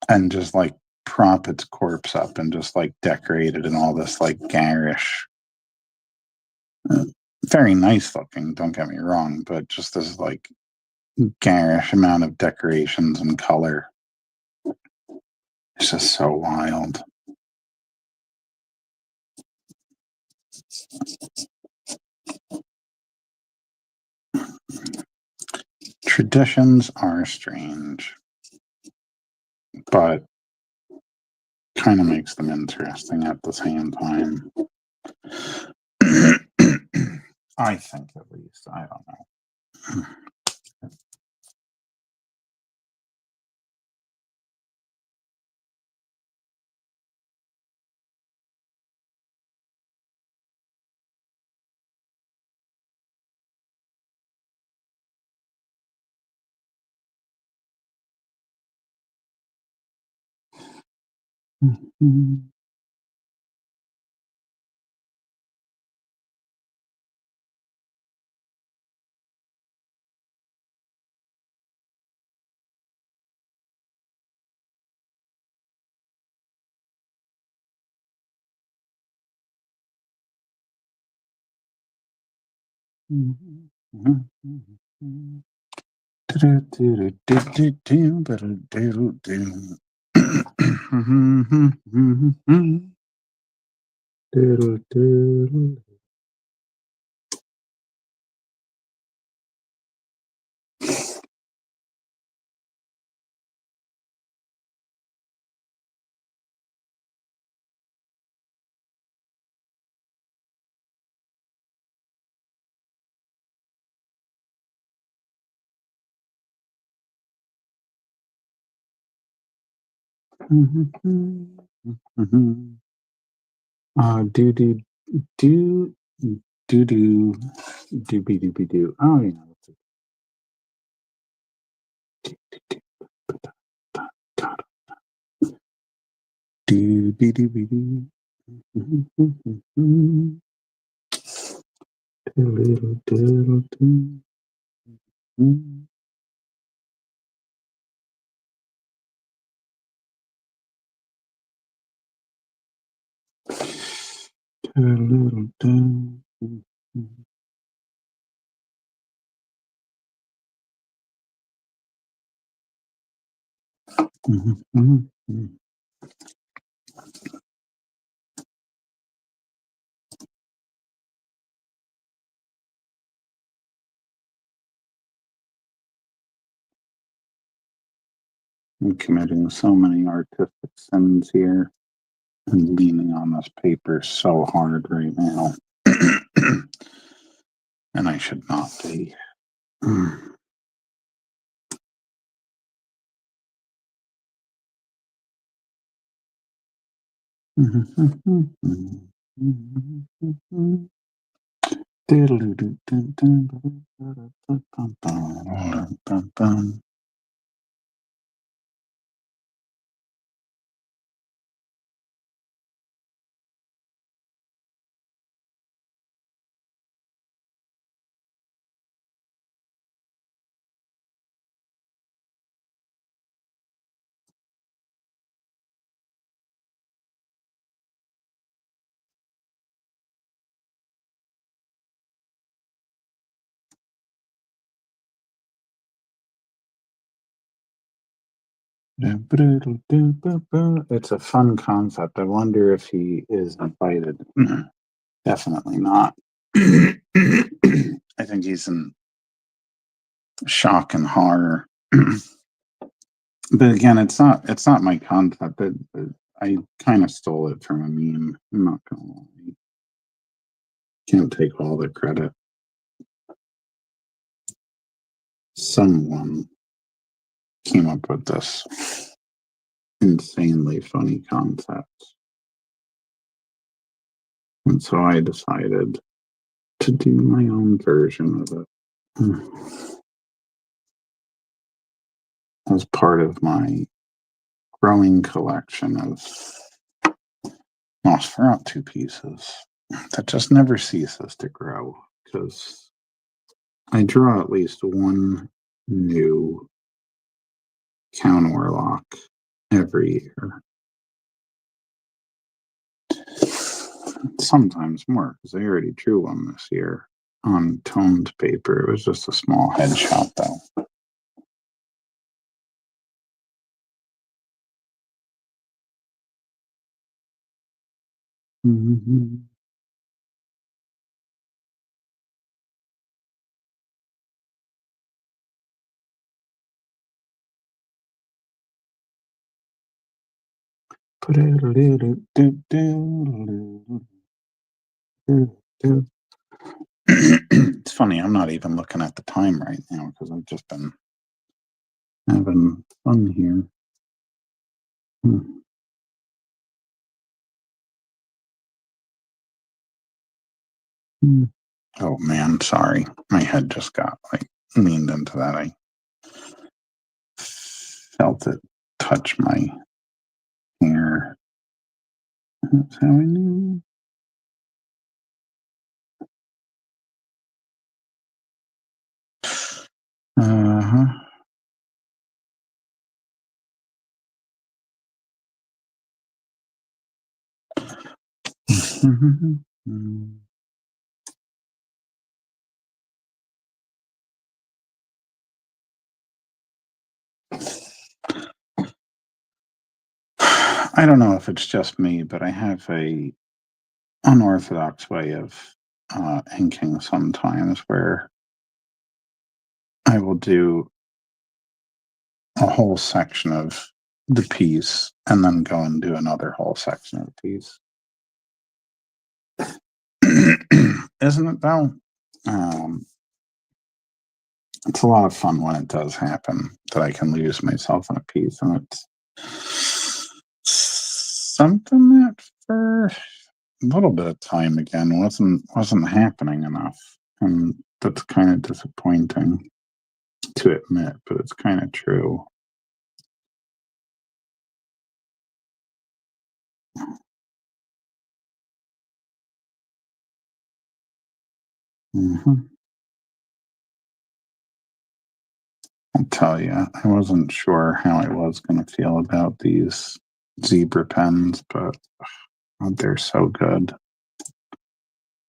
and just like prop its corpse up and just like decorate it in all this like garish, uh, very nice looking, don't get me wrong, but just this like garish amount of decorations and color. It's just so wild. Traditions are strange, but kind of makes them interesting at the same time. I think, at least. I don't know. Do do do do do doobie doobie doo. Oh yeah. Doobie doobie doo. Diddle diddle doo. Diddle doo. I'm committing so many artistic sins here and leaning on this paper so hard right now. And I should not be. It's a fun concept. I wonder if he is invited. Definitely not. I think he's in shock and horror. But again, it's not my concept. I kind of stole it from a meme. I'm not gonna lie. Can't take all the credit. Someone came up with this insanely funny concept. And so I decided to do my own version of it. As part of my growing collection of Nosferatu pieces that just never ceases to grow, because I draw at least one new Count Orlok every year. Sometimes more, because I already drew one this year on toned paper. It was just a small headshot, though. Mm-hmm. It's funny, I'm not even looking at the time right now because I've just been having fun here. Oh man, sorry. My head just got leaned into that. I felt it touch my hair. That's how I knew. Uh-huh. I don't know if it's just me, but I have a unorthodox way of inking sometimes where I will do a whole section of the piece and then go and do another whole section of the piece. Isn't it though? It's a lot of fun when it does happen that I can lose myself in a piece, and it's something that for a little bit of time again wasn't happening enough, and that's kind of disappointing to admit, but it's kind of true. Mm-hmm. I'll tell you, I wasn't sure how I was going to feel about these zebra pens, but they're so good.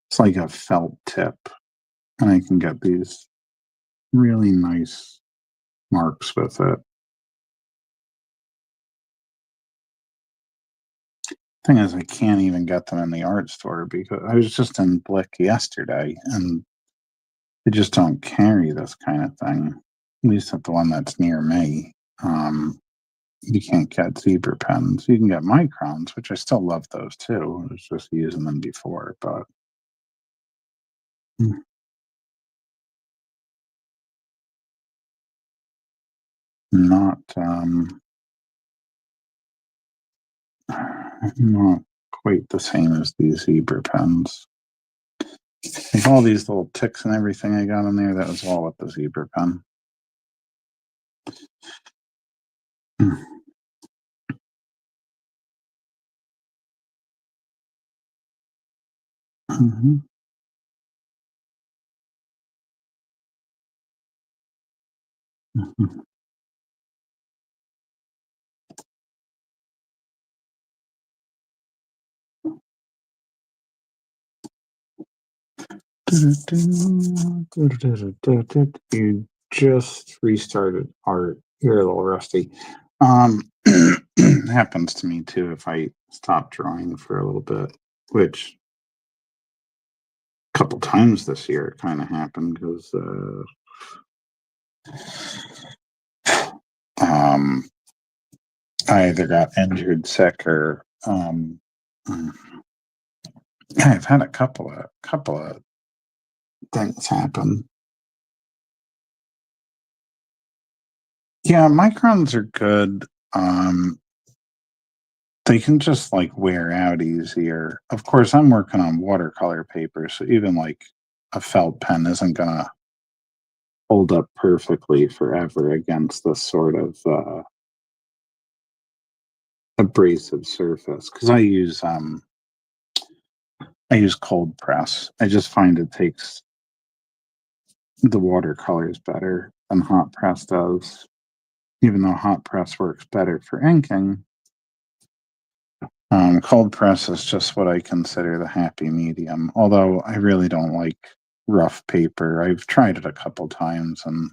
It's like a felt tip, and I can get these really nice marks with it. Thing is, I can't even get them in the art store because I was just in Blick yesterday, and they just don't carry this kind of thing. At least at the one that's near me. You can't get zebra pens. You can get microns, which I still love those too. I was just using them before, but not not quite the same as these zebra pens. Like all these little ticks and everything I got in there, that was all with the zebra pen. Mm-hmm. Mm-hmm. You just restarted art. You're a little rusty. Happens to me too if I stop drawing for a little bit, which a couple times this year it kind of happened because I either got injured, sick, or I've had a couple of things happen. Yeah, microns are good. They can just like wear out easier. Of course, I'm working on watercolor paper, so even like a felt pen isn't gonna hold up perfectly forever against this sort of abrasive surface. Because I use cold press. I just find it takes the watercolors better than hot press does. Even though hot press works better for inking, cold press is just what I consider the happy medium. Although I really don't like rough paper. I've tried it a couple times and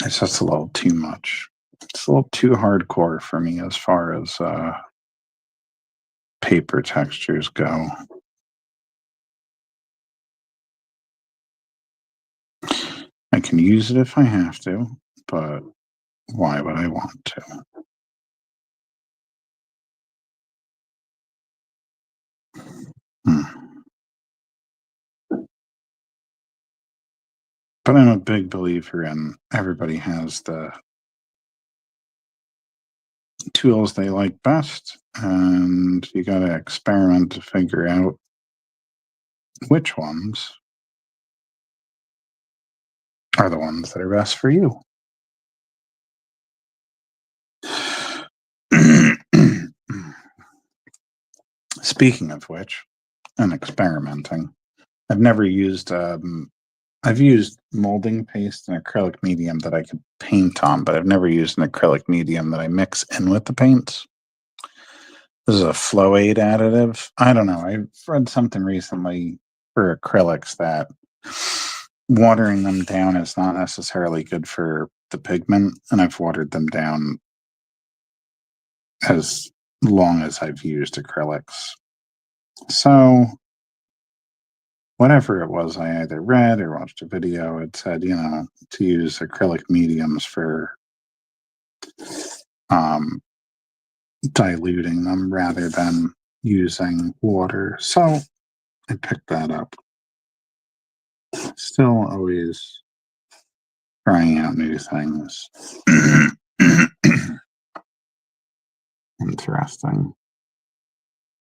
it's just a little too much. It's a little too hardcore for me as far as paper textures go. I can use it if I have to, but why would I want to? Hmm. But I'm a big believer in everybody has the tools they like best, and you got to experiment to figure out which ones are the ones that are best for you. Speaking of which, and experimenting, I've never used. I've used molding paste and acrylic medium that I could paint on, but I've never used an acrylic medium that I mix in with the paints. This is a flow aid additive. I don't know. I read something recently for acrylics that watering them down is not necessarily good for the pigment, and I've watered them down as long as I've used acrylics. So whatever it was, I either read or watched a video. It said, to use acrylic mediums for um, diluting them rather than using water. So I picked that up. Still always trying out new things. Interesting.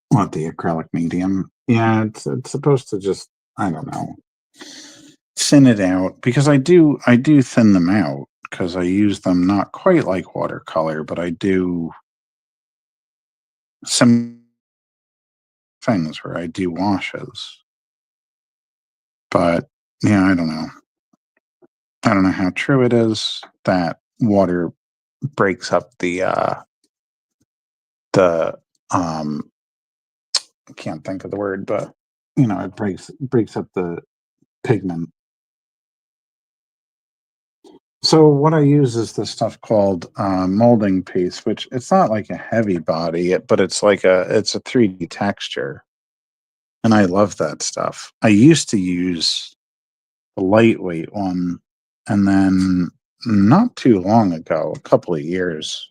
What, the acrylic medium? Yeah, it's supposed to just, I don't know, thin it out, because I do thin them out because I use them not quite like watercolor, but I do some things where I do washes. But yeah, I don't know. I don't know how true it is that water breaks up the I can't think of the word, but it breaks up the pigment. So what I use is this stuff called molding paste, which it's not like a heavy body, but it's a 3D texture, and I love that stuff. I used to use the lightweight one, and then not too long ago, a couple of years,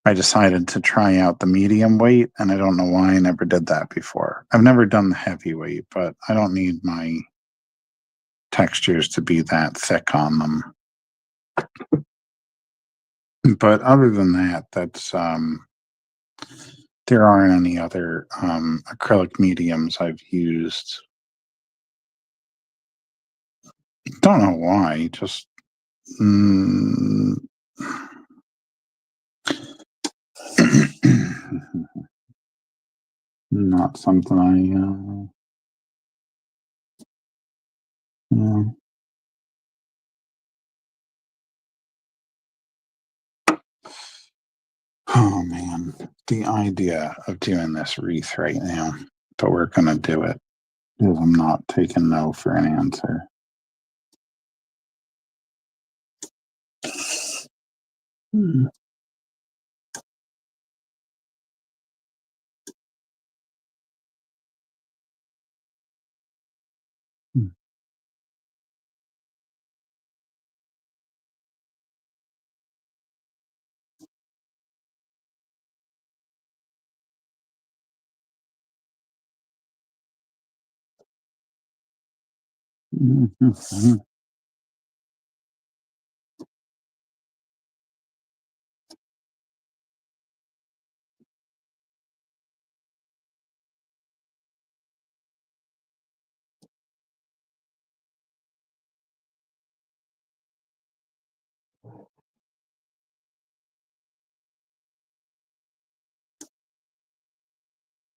I decided to try out the medium weight, and I don't know why I never did that before. I've never done the heavyweight, but I don't need my textures to be that thick on them. But other than that, there aren't any other acrylic mediums I've used. Don't know why, just mm, not something yeah. Oh man, the idea of doing this wreath right now, but we're gonna do it because I'm not taking no for an answer. Mm. Mm. Mhm,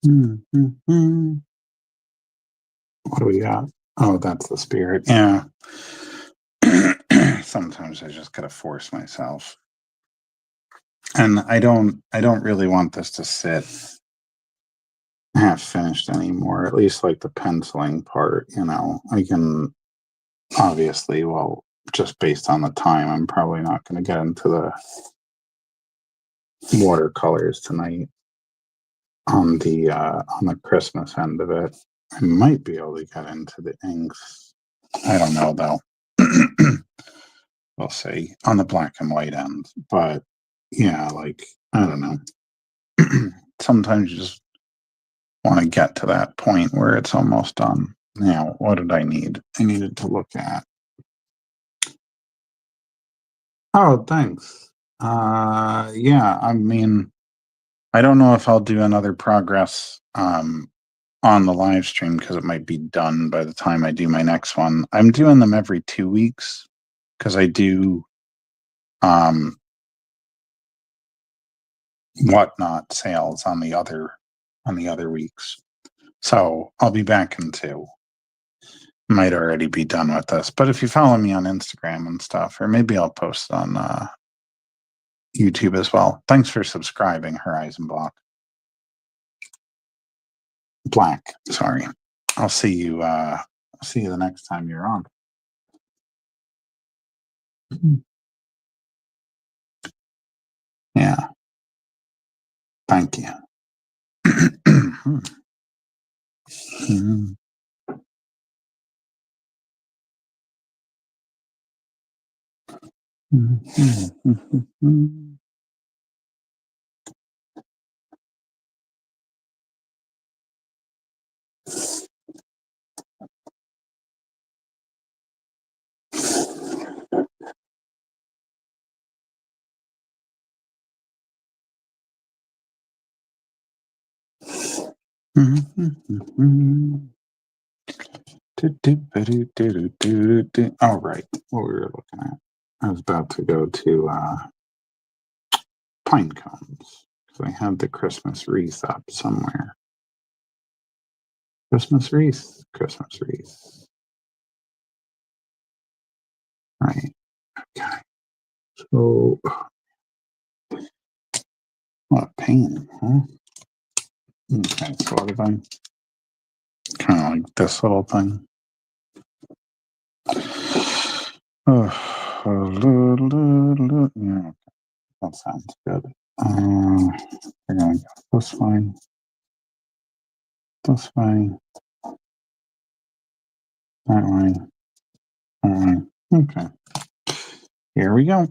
mhm, mhm, mhm. What do we got? Oh, that's the spirit. Yeah. Sometimes I just gotta force myself. And I don't really want this to sit half finished anymore, at least like the penciling part, I can obviously, well, just based on the time, I'm probably not gonna get into the watercolors tonight on the Christmas end of it. I might be able to get into the inks. I don't know though. We'll see on the black and white end. But yeah, like I don't know. Sometimes you just want to get to that point where it's almost done. Now, what did I need? I needed to look at. Oh, thanks. Yeah, I mean, I don't know if I'll do another progress on the live stream because it might be done by the time I do my next one. I'm doing them every 2 weeks because I do um whatnot sales on the other weeks. So I'll be back in two. Might already be done with this, but if you follow me on Instagram and stuff, or maybe I'll post on YouTube as well. Thanks for subscribing, Horizon Block. Black, sorry. I'll see you the next time you're on. Yeah, thank you. All right, what we were looking at. I was about to go to pine cones because I had the Christmas wreath up somewhere. Christmas wreath, Christmas wreath. Right. Okay. So, what a pain, huh? Okay, so what if I kind of like this little thing? Yeah, that sounds good. We're gonna go this way, that way, that way. Okay, here we go.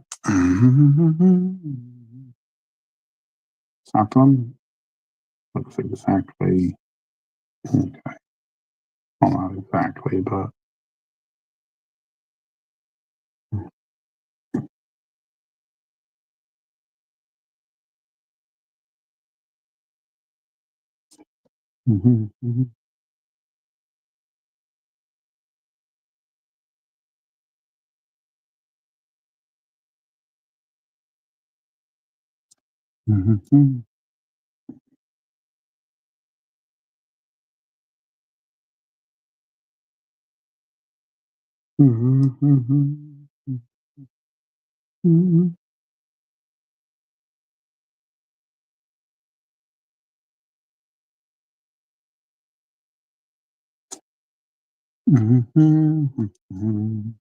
Saffron looks exactly okay. Well, not exactly, but mhm, mhm, mhm, mhm, mhm, mhm, mhm, mhm, mhm, mhm.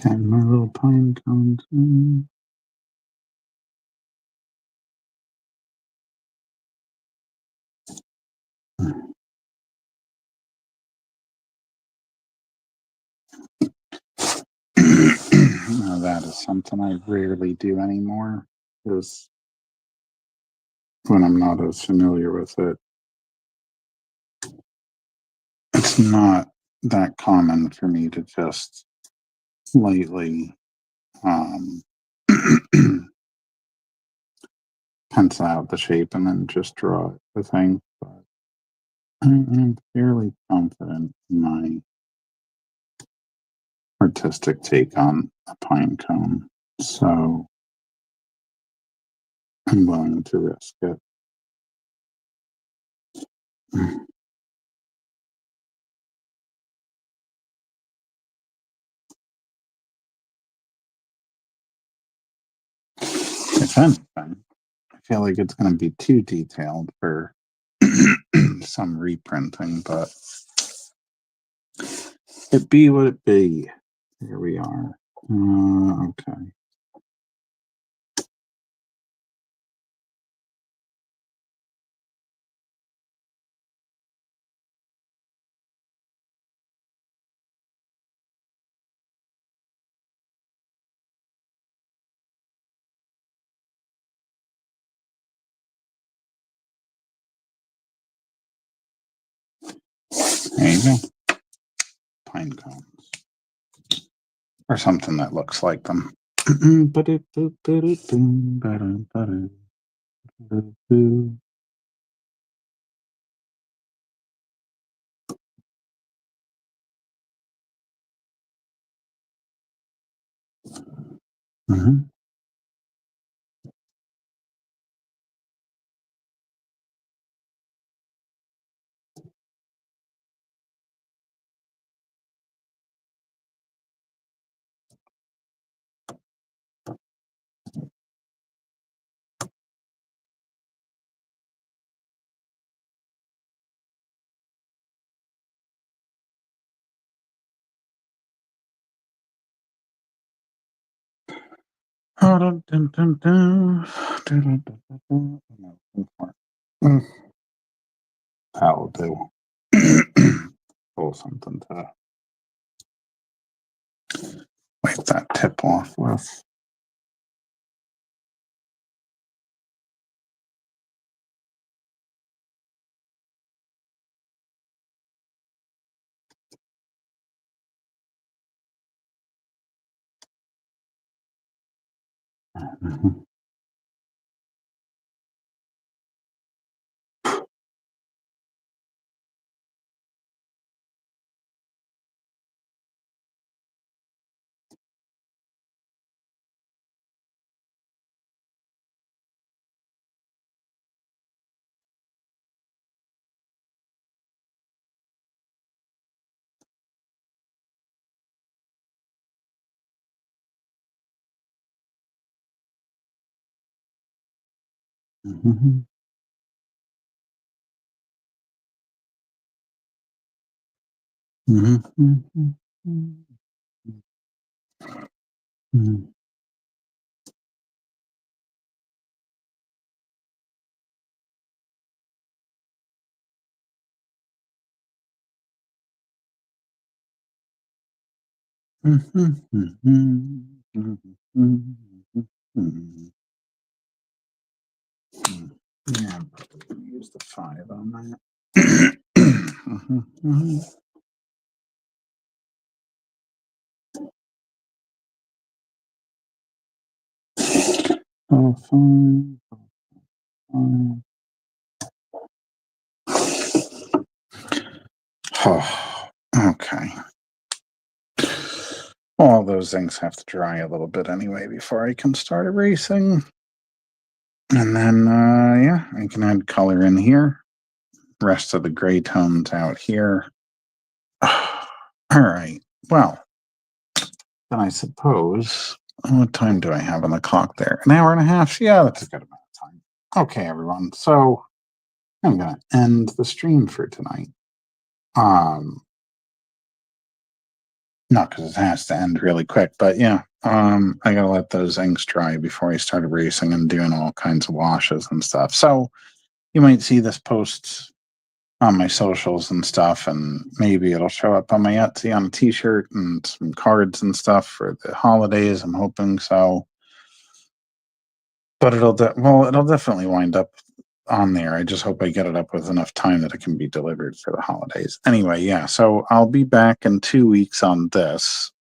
And my little pine cones. that is something I rarely do anymore, because when I'm not as familiar with it, it's not that common for me to just lightly um, pencil out the shape and then just draw the thing. But I am fairly confident in my artistic take on a pine cone, so I'm willing to risk it. If anything, I feel like it's going to be too detailed for some reprinting, but it be what it be. Here we are. Okay. There you go. Pine cones. Or something that looks like them. Mm-hmm. That'll do. Pull something to wipe that tip off with. Mm-hmm. Mm-hmm. Mm-hmm. Mm-hmm. Yeah, I'm probably gonna use the 5 on that. Oh, fine. Fine. Oh, okay. All those things have to dry a little bit anyway before I can start erasing. And then, yeah, I can add color in here. Rest of the gray tones out here. All right. Well, then I suppose, what time do I have on the clock there? An hour and a half? Yeah, that's a good amount of time. Okay, everyone. So I'm going to end the stream for tonight. Not because it has to end really quick, but yeah, I gotta let those inks dry before I start erasing and doing all kinds of washes and stuff. So you might see this post on my socials and stuff, and maybe it'll show up on my Etsy on a t-shirt and some cards and stuff for the holidays. I'm hoping so. But it'll definitely wind up on there. I just hope I get it up with enough time that it can be delivered for the holidays. Anyway, yeah, so I'll be back in 2 weeks on this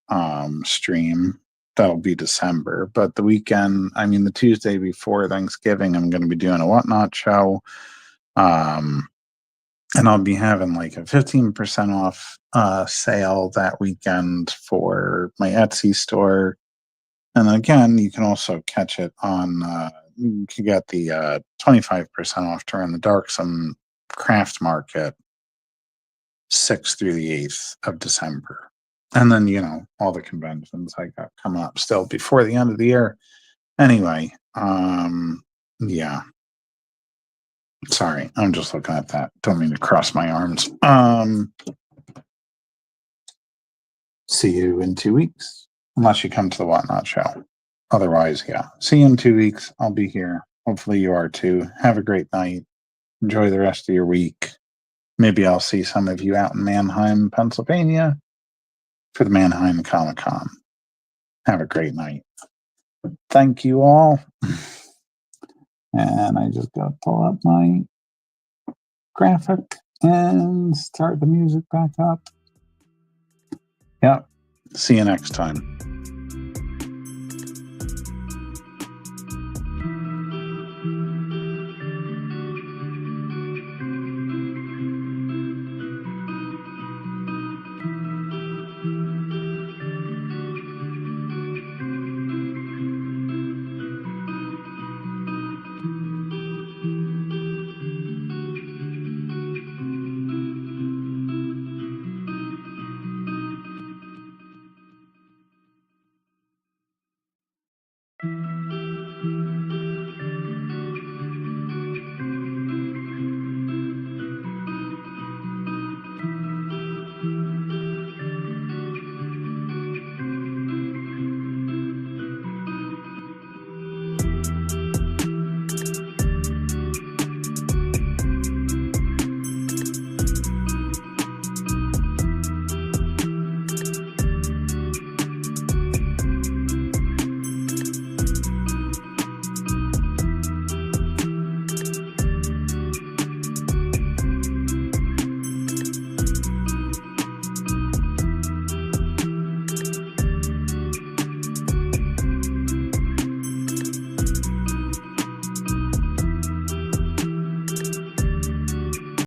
stream. That'll be December. But the weekend, I mean the Tuesday before Thanksgiving, I'm gonna be doing a Whatnot show. And I'll be having like a 15% off sale that weekend for my Etsy store. And again, you can also catch it on, you can get the 25% off during the Darksome Craft Market 6th through the 8th of December. And then, all the conventions I got coming up still before the end of the year. Anyway, yeah. Sorry, I'm just looking at that. Don't mean to cross my arms. See you in 2 weeks, unless you come to the Whatnot show. Otherwise, yeah. See you in 2 weeks. I'll be here. Hopefully you are too. Have a great night. Enjoy the rest of your week. Maybe I'll see some of you out in Mannheim, Pennsylvania for the Mannheim Comic-Con. Have a great night. Thank you all. And I just got to pull up my graphic and start the music back up. Yep. See you next time.